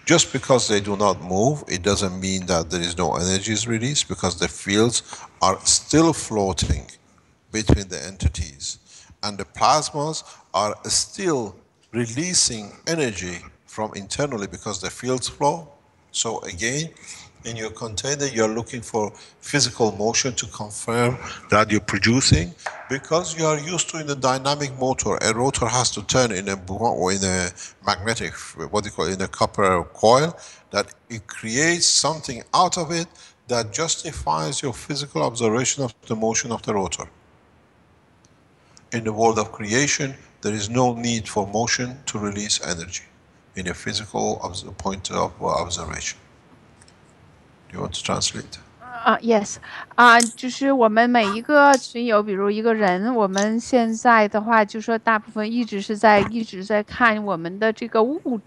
Just because they do not move, it doesn't mean that there is no energies released, because the fields are still floating between the entities. And the plasmas are still releasing energy from internally because the fields flow. So again, in your container, you're looking for physical motion to confirm that you're producing, because you are used to in a dynamic motor. A rotor has to turn in a magnetic, in a copper coil, that it creates something out of it that justifies your physical observation of the motion of the rotor. In the world of creation, there is no need for motion to release energy in a physical point of observation. Do you want to translate? Yes，就是我们每一个群友，比如一个人，我们现在的话，就说大部分一直在看我们的这个物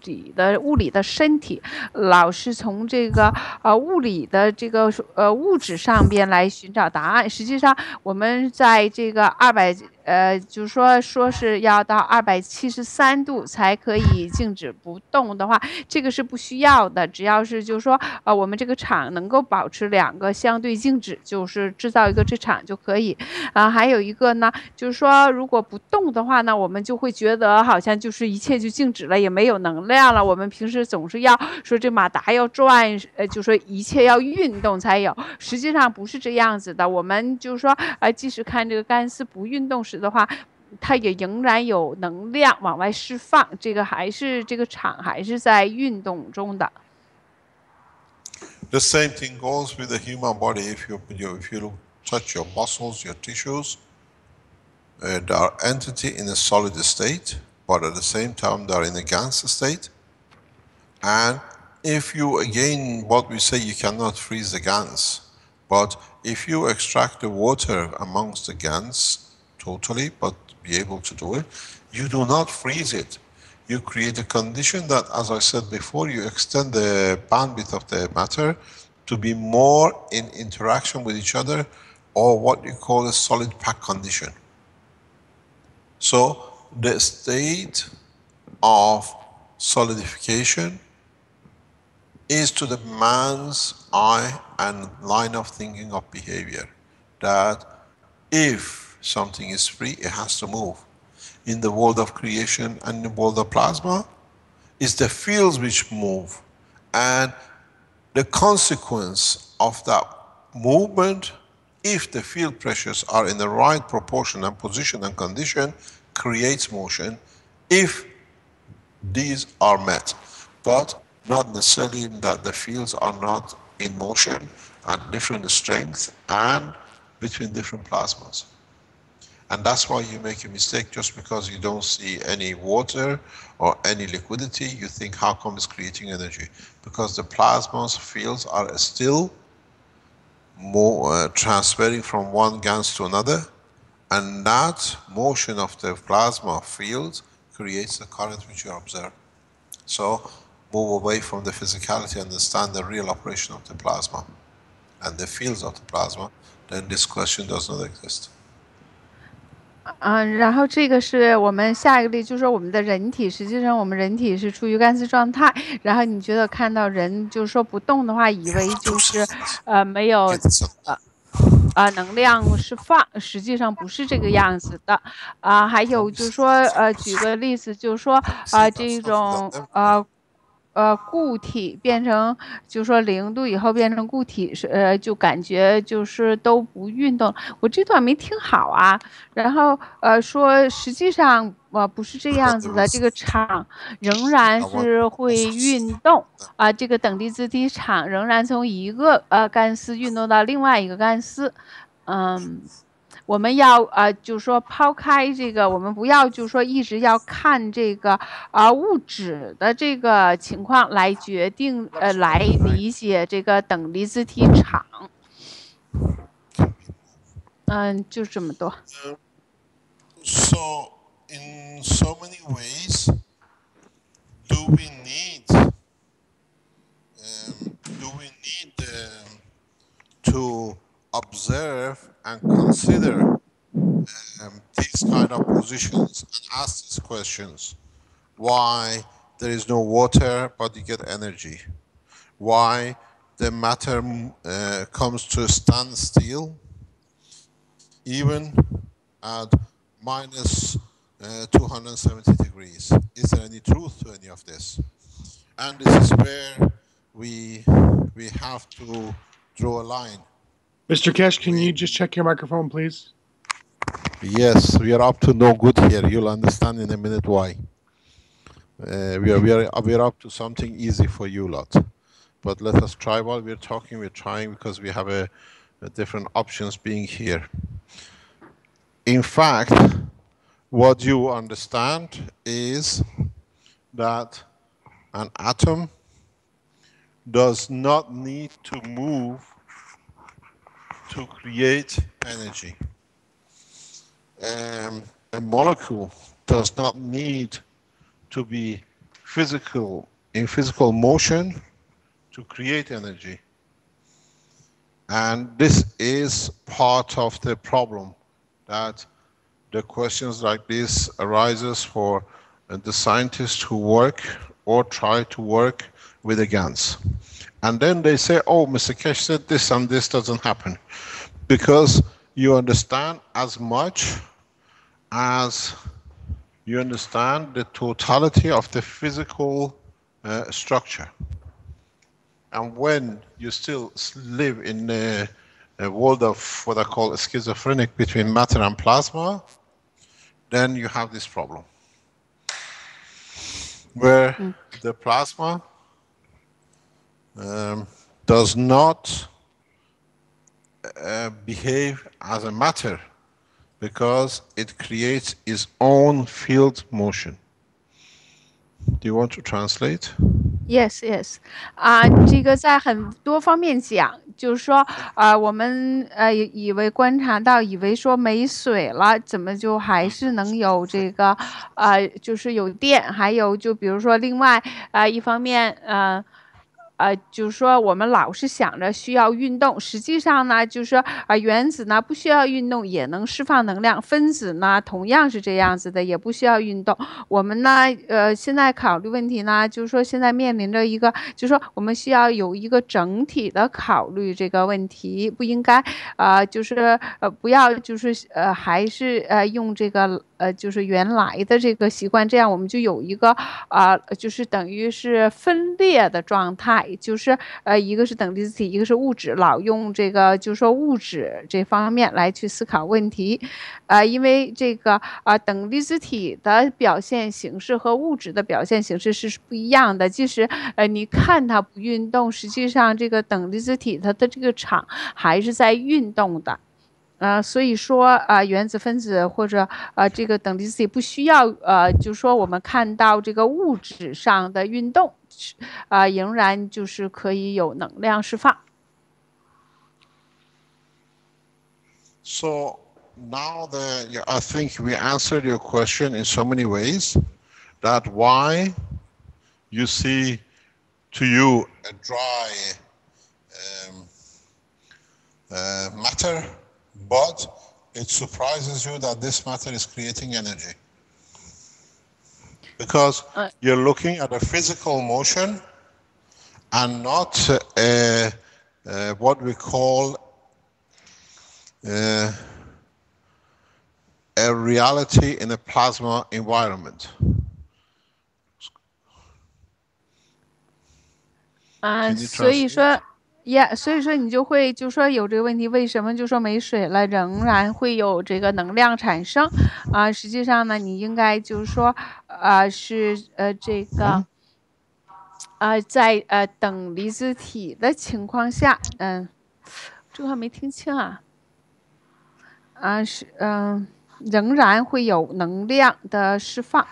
理的身体，老是从这个物理的这个物质上边来寻找答案。实际上，我们在这个就是说是要到273度才可以静止不动的话，这个是不需要的。只要是就是说我们这个场能够保持2个相对静止，就是制造一个这场就可以。还有一个呢，就是说如果不动的话呢，我们就会觉得好像就是一切就静止了，也没有能量了。我们平时总是要说这马达要转，就说一切要运动才有。实际上不是这样子的。我们就是说即使看这个钢丝不运动时的话，它也仍然有能量往外释放，这个场还是在运动中的。The same thing goes with the human body. If you touch your muscles, your tissues, they are entity in a solid state, but at the same time they are in a gas state. And if you, again, what we say, you cannot freeze the gas, but if you extract the water amongst the gas totally, but be able to do it, you do not freeze it. You create a condition that, as I said before, you extend the bandwidth of the matter to be more in interaction with each other, or what you call a solid pack condition. So the state of solidification is to the man's eye and line of thinking of behavior, that if something is free, it has to move. In the world of creation and in the world of plasma, it's the fields which move. And the consequence of that movement, if the field pressures are in the right proportion and position and condition, creates motion, if these are met. But not necessarily that the fields are not in motion at different strengths and between different plasmas. And that's why you make a mistake just because you don't see any water or any liquidity. You think, how come it's creating energy? Because the plasma's fields are still more transferring from one gas to another, and that motion of the plasma field creates the current which you observe. So move away from the physicality, understand the real operation of the plasma and the fields of the plasma, then this question does not exist. 然后这个是我们下一个例，就是说我们的人体，实际上我们人体是处于干丝状态。然后你觉得看到人就是说不动的话，以为就是没有能量释放，实际上不是这个样子的。还有就是说举个例子，就是说这种固体变成，就是说0度以后变成固体是就感觉就是都不运动。我这段没听好啊。然后说实际上不是这样子的，这个场仍然是会运动这个等离子体场仍然从一个干丝运动到另外一个干丝。我们要就是说抛开这个，我们不要就是说一直要看这个物质的这个情况来决定来理解这个等离子体场。就这么多。So in so many ways, do we need to observe and consider these kind of positions and ask these questions? Why there is no water but you get energy? Why the matter comes to a standstill even at minus 270 degrees? Is there any truth to any of this? And this is where we have to draw a line. Mr. Keshe, can you just check your microphone, please? Yes, we are up to no good here. You'll understand in a minute why. We are up to something easy for you lot. But let us try while we're talking. We're trying because we have a different options being here. In fact, what you understand is that an atom does not need to move to create energy. A molecule does not need to be in physical motion to create energy. And this is part of the problem, that the questions like this arises for the scientists who work or try to work with the GANs. And then they say, oh, Mr. Keshe said this and this doesn't happen. Because you understand as much as you understand the totality of the physical structure. And when you still live in a world of what I call schizophrenic between matter and plasma, then you have this problem. Where the plasma does not behave as a matter because it creates its own field motion. Do you want to translate? Yes, yes. 这个在很多方面讲，就是说，我们以为观察到，以为说没水了，怎么就还是能有这个就是有电，还有就比如说另外一方面就是说我们老是想着需要运动，实际上呢，就是说原子呢不需要运动也能释放能量，分子呢同样是这样子的，也不需要运动。我们呢现在考虑问题呢，就是说现在面临着一个，就是说我们需要有一个整体的考虑这个问题，不应该就是不要就是还是用这个就是原来的这个习惯，这样我们就有一个就是等于是分裂的状态。就是一个是等离子体，一个是物质，老用这个就是说物质这方面来去思考问题，因为这个等离子体的表现形式和物质的表现形式是不一样的。即使你看它不运动，实际上这个等离子体它的这个场还是在运动的。所以说原子分子或者这个等离子体不需要就是说我们看到这个物质上的运动，仍然就是可以有能量释放。So now I think we answered your question in so many ways, that why you see to you a dry matter, but it surprises you that this matter is creating energy. Because you're looking at a physical motion and not what we call a reality in a plasma environment. 所以说你就会就说有这个问题，为什么就说没水了仍然会有这个能量产生实际上呢，你应该就是说是这个在等离子体的情况下，这个还没听清是仍然会有能量的释放。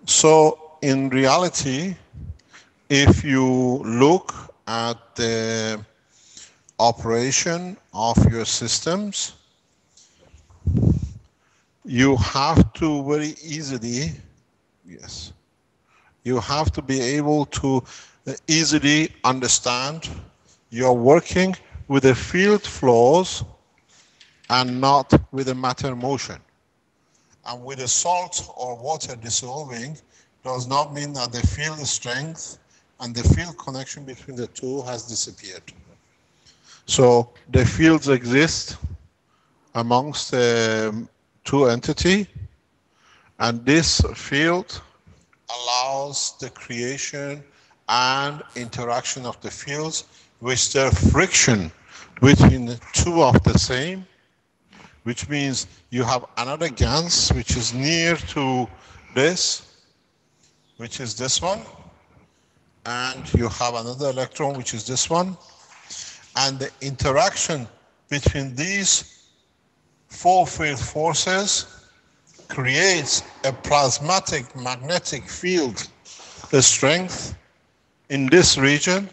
So in reality, if you look at the operation of your systems, you have to very easily, you have to be able to easily understand you're working with the field flows and not with the matter motion. And with the salt or water dissolving does not mean that the field strength and the field connection between the two has disappeared. So the fields exist amongst the two entities, And this field allows the creation and interaction of the fields which their friction between the two of the same, which means you have another GANs which is near to this, which is this one, and you have another electron which is this one, and the interaction between these four field forces creates a plasmatic magnetic field strength in this region,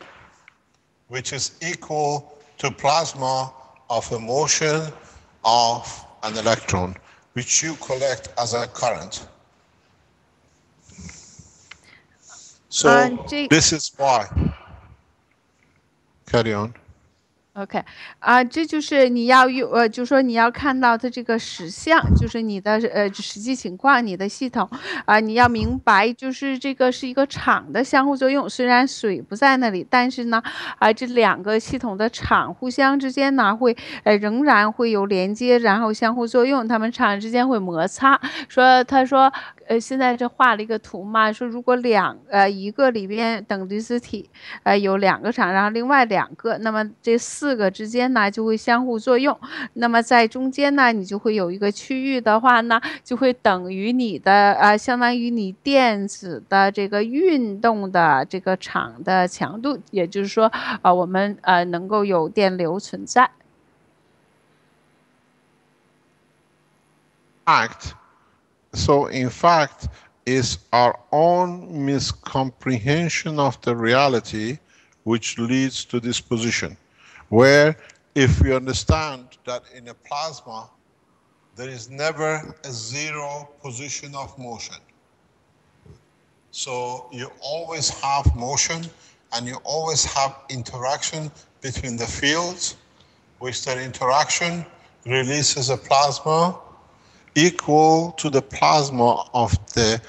which is equal to plasma of a motion of an electron, which you collect as a current. So this is why. Carry on. OK，这就是你要用就是说你要看到它这个实相，就是你的实际情况，你的系统你要明白，就是这个是一个场的相互作用。虽然水不在那里，但是呢，这两个系统的场互相之间呢会仍然会有连接，然后相互作用，它们场之间会摩擦。他说现在这画了一个图嘛，说如果一个里边等离子体有两个场，然后另外两个，那么这4个之间呢就会相互作用。那么在中间呢，你就会有一个区域的话呢，就会等于你的相当于你电子的这个运动的这个场的强度，也就是说我们能够有电流存在。So in fact, it's our own miscomprehension of the reality which leads to this position, where if we understand that in a plasma, there is never a zero position of motion. So you always have motion and you always have interaction between the fields, which their interaction releases a plasma equal to the plasma of the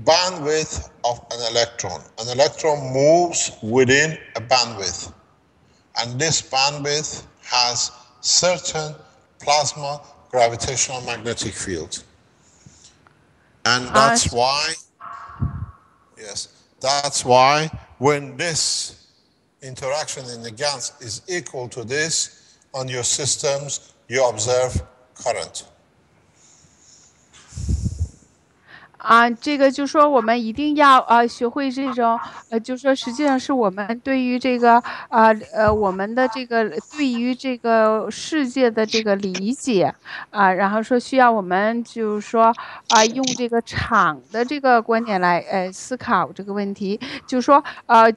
bandwidth of an electron. An electron moves within a bandwidth, and this bandwidth has certain plasma gravitational magnetic field. And that's why, that's why when this interaction in the GANs is equal to this, on your systems you observe current. 这个就说我们一定要学会这种就说实际上是我们对于这个我们的这个对于这个世界的这个理解然后说需要我们就是说用这个场的这个观点来思考这个问题，就是说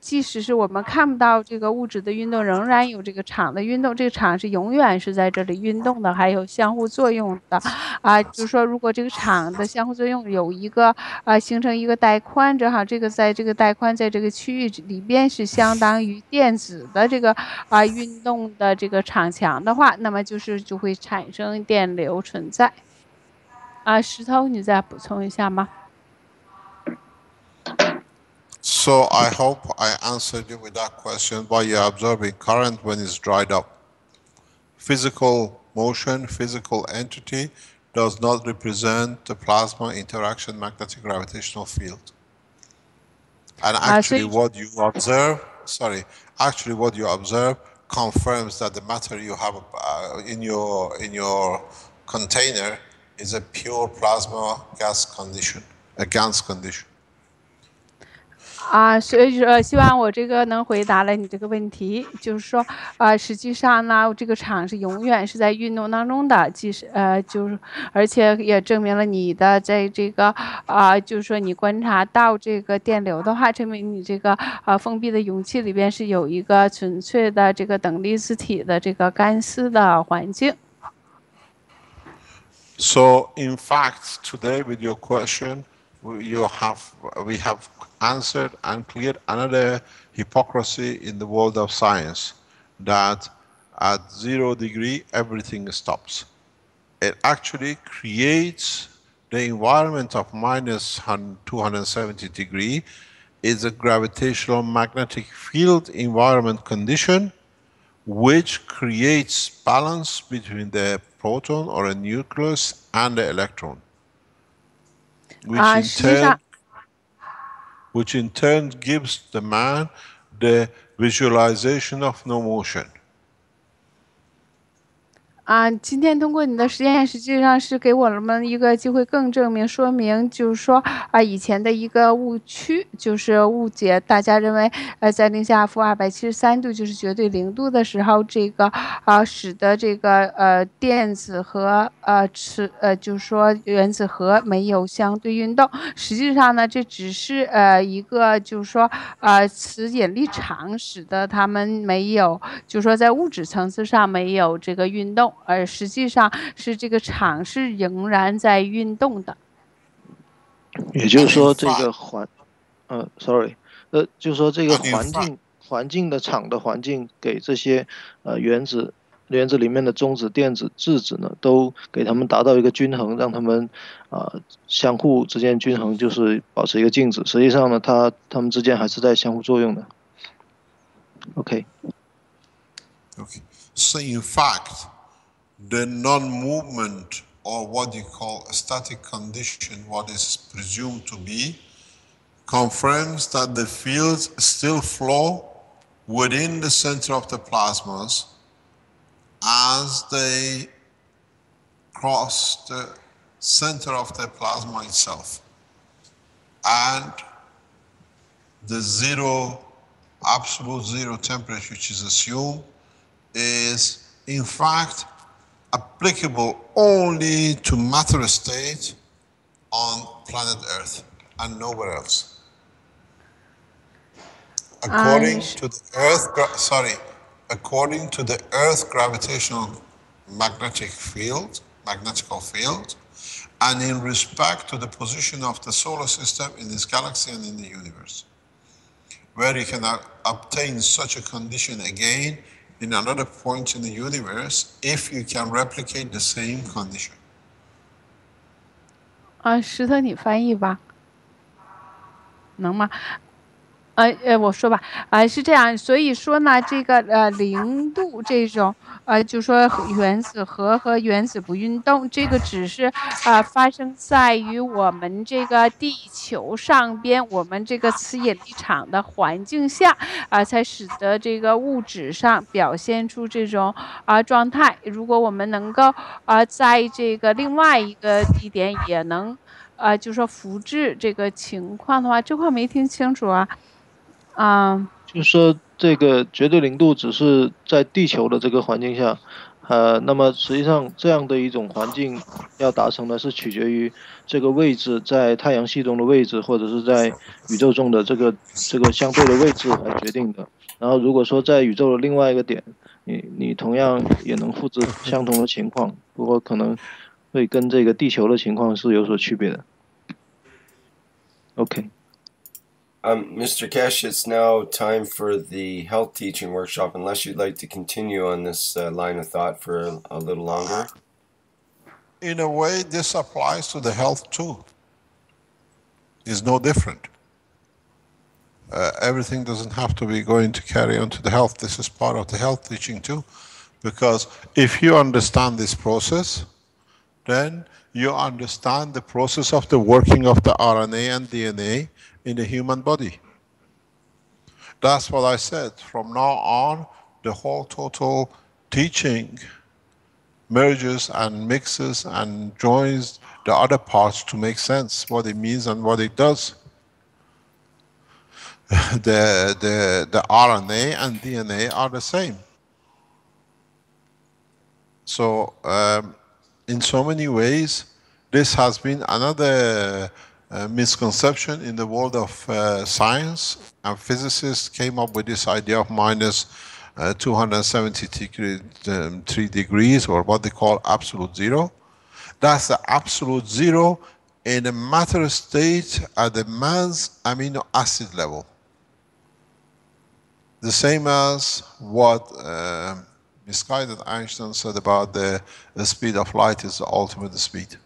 即使是我们看不到这个物质的运动，仍然有这个场的运动，这个场是永远是在这里运动的，还有相互作用的就是说如果这个场的相互作用有一个形成一个带宽，正好这个在这个带宽在这个区域里边是相当于电子的这个运动的这个场强的话，那么就会产生电流存在。石头，你再补充一下吗？ So I hope I answered you with that question, why you're observing current when it's dried up. Physical motion, physical entity does not represent the plasma interaction magnetic gravitational field. And actually what you observe, actually what you observe confirms that the matter you have in your container is a pure plasma gas condition, a GANs condition. 所以说希望我这个能回答了你这个问题，就是说实际上呢，这个场是永远是在运动当中的，即使就是而且也证明了你的在这个就是说你观察到这个电流的话，证明你这个封闭的容器里边是有一个纯粹的这个等离子体的这个干湿的环境。 So in fact, today with your question, we have answered and cleared another hypocrisy in the world of science, that at 0 degree everything stops. It actually creates the environment of minus 270 degree is a gravitational magnetic field environment condition which creates balance between the proton or a nucleus and the electron. which in turn gives the man the visualization of no motion. 今天通过你的实验，实际上是给我们一个机会，更证明说明，就是说以前的一个误区，就是误解，大家认为在零下负273度就是绝对0度的时候，这个使得这个电子和就是说原子核没有相对运动。实际上呢，这只是一个就是说磁引力场使得它们没有，就是说在物质层次上没有这个运动。而实际上是这个场是仍然在运动的。也就是说，这个就是说这个环境的场的环境给这些原子里面的中子、电子、质子呢，都给他们达到一个均衡，让他们相互之间均衡，就是保持一个静止。实际上呢，他们之间还是在相互作用的。Okay. So in fact, the non-movement, or what you call a static condition, what is presumed to be, confirms that the fields still flow within the center of the plasmas as they cross the center of the plasma itself. And the absolute zero temperature, which is assumed, is in fact applicable only to matter state on planet Earth and nowhere else. According to the Earth gravitational magnetical field, and in respect to the position of the solar system in this galaxy and in the universe, where you can obtain such a condition again in another point in the universe if you can replicate the same condition. 石头，你翻译吧，能吗？我说吧，是这样，所以说呢，这个0度这种就说原子核和原子不运动，这个只是发生在于我们这个地球上边，我们这个磁引力场的环境下才使得这个物质上表现出这种状态。如果我们能够在这个另外一个地点也能就说复制这个情况的话，这块没听清楚啊。就是说这个绝对0度只是在地球的这个环境下，那么实际上这样的一种环境要达成的是取决于这个位置在太阳系中的位置，或者是在宇宙中的这个相对的位置来决定的。然后如果说在宇宙的另外一个点，你同样也能复制相同的情况，不过可能会跟这个地球的情况是有所区别的。Okay. Mr. Keshe, it's now time for the health teaching workshop, unless you'd like to continue on this line of thought for a little longer. In a way, this applies to the health too. It's no different. Everything doesn't have to be going to carry on to the health. This is part of the health teaching too. Because if you understand this process, then you understand the process of the working of the RNA and DNA in the human body. That's what I said. From now on, the whole total teaching merges and mixes and joins the other parts to make sense, what it means and what it does. The RNA and DNA are the same. So, in so many ways, this has been another misconception in the world of science, and physicists came up with this idea of minus 273 degrees, or what they call absolute zero. That's the absolute zero in a matter state at the man's amino acid level. The same as what misguided Einstein said about the speed of light is the ultimate speed.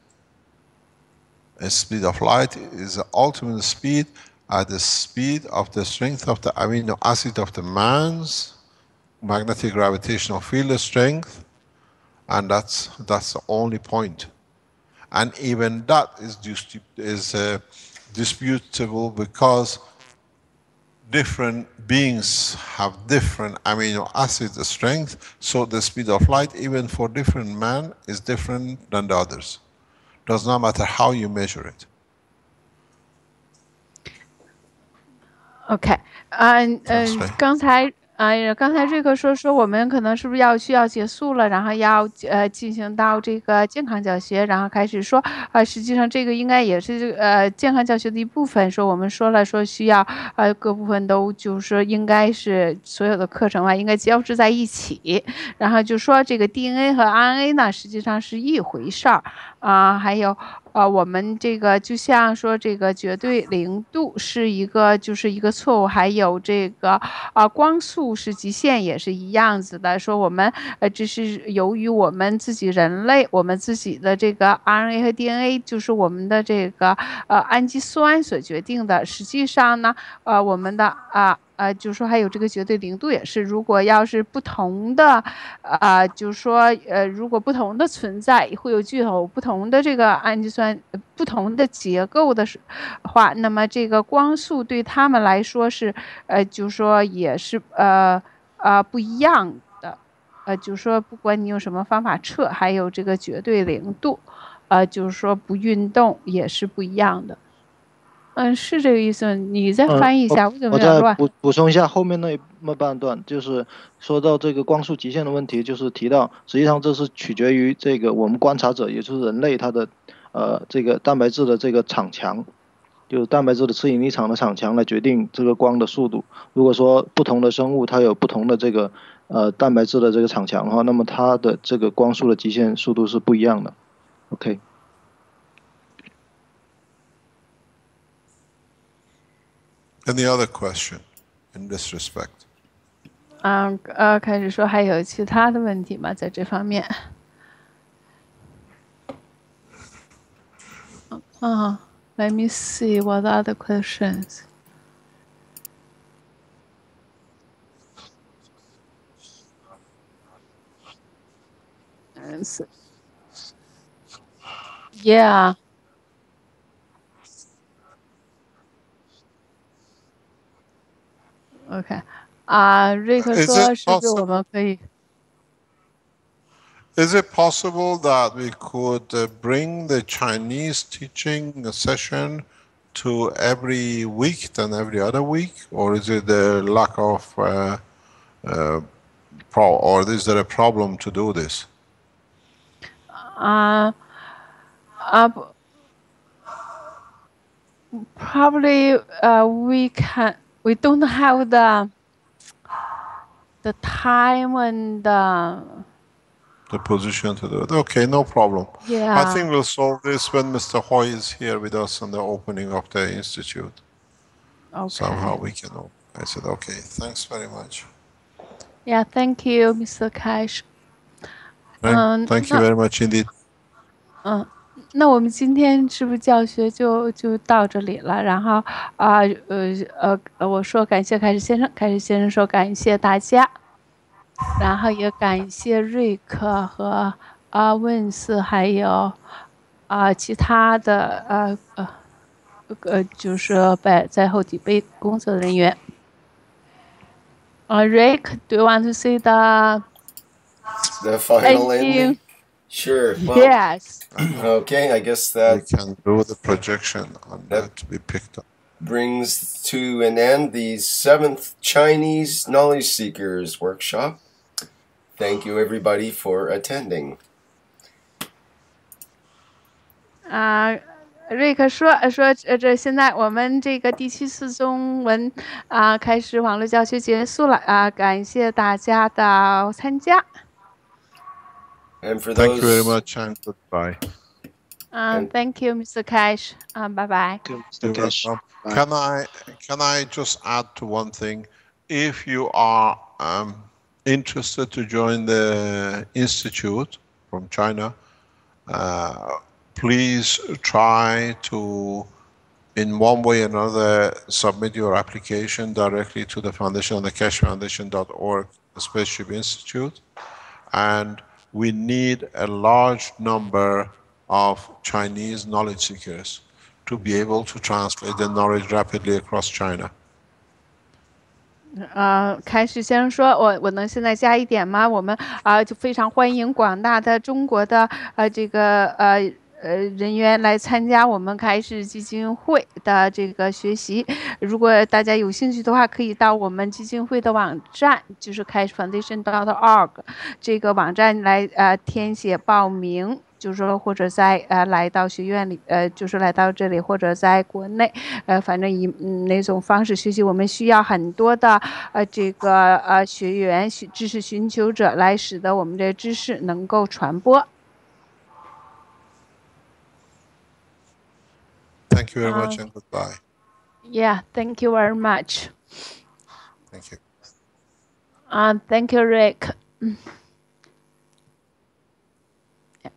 The speed of light is the ultimate speed at the speed of the strength of the amino acid of the man's magnetic gravitational field strength, and that's the only point. And even that is disputable because different beings have different amino acid strength, so the speed of light, even for different men, is different than the others. Does not matter how you measure it. OK， 刚才瑞克说我们可能是不是需要结束了，然后要进行到这个健康教学，然后开始说实际上这个应该也是健康教学的一部分。说我们说了说需要各部分都就是说应该是所有的课程应该交织在一起，然后就说这个 DNA 和 RNA 呢实际上是一回事儿还有我们这个就像说这个绝对零度是一个就是一个错误，还有这个光速是极限也是一样子的。说我们这是由于我们自己人类我们自己的这个 RNA 和 DNA 就是我们的这个氨基酸所决定的。实际上呢我们的就是说还有这个绝对零度也是，如果要是不同的就是说如果不同的存在会有具有不同的这个氨基酸不同的结构的话，那么这个光速对他们来说是就是说也是不一样的就是说不管你用什么方法测，还有这个绝对零度就是说不运动也是不一样的。是这个意思。你再翻译一下，我怎么有点乱？我再补充一下后面那半段，就是说到这个光速极限的问题，就是提到实际上这是取决于这个我们观察者，也就是人类它的这个蛋白质的这个场强，就是蛋白质的次引力场的场强来决定这个光的速度。如果说不同的生物它有不同的这个蛋白质的这个场强的话，那么它的这个光速的极限速度是不一样的。OK。Any other question in this respect? 开始说还有其他的问题吗？在这方面？Let me see what other questions. Yeah. OK，瑞克说是不是我们可以 Is it possible that we could bring the Chinese teaching session to every week than every other week, or is it the lack of or is there a problem to do this? Probably we don't have the time and the position to do it. Okay, no problem. Yeah. I think we'll solve this when Mr. Hoy is here with us on the opening of the institute. Okay. Somehow we can open. I said, okay, thanks very much. Yeah, thank you, Mr. Keshe. Thank you very much indeed. 那我们今天是不是教学就到这里了？然后我说感谢凯士先生说感谢大家，然后也感谢瑞克和温斯还有其他的就是在后底备工作人员。Rick, do you want to say the final ending? Sure. Well, yes. Okay, I guess that we can do the projection on that to be picked up. Brings to an end the 7th Chinese Knowledge Seekers Workshop. Thank you everybody for attending. 瑞克说这现在我们这个第7次中文开始网络教学结束了感谢大家的参加。And for Thank you very much and goodbye. Thank you, Mr. Keshe. Bye bye. Mr. Keshe. Can I just add to one thing? If you are interested to join the institute from China, please try to, in one way or another, submit your application directly to the foundation on the keshefoundation.org, the Spaceship Institute, and we need a large number of Chinese knowledge seekers to be able to translate the knowledge rapidly across China. 开始先生说，我能现在加一点吗？我们就非常欢迎广大的中国的这个人员来参加我们开始基金会的这个学习。如果大家有兴趣的话，可以到我们基金会的网站，就是 cashfoundation.org 这个网站来填写报名。就是说，或者在来到学院里，就是来到这里，或者在国内，反正以哪种方式学习，我们需要很多的这个学员、知识寻求者来使得我们的知识能够传播。Thank you very much and goodbye. Yeah, thank you very much. Thank you. Thank you, Rick. Yeah.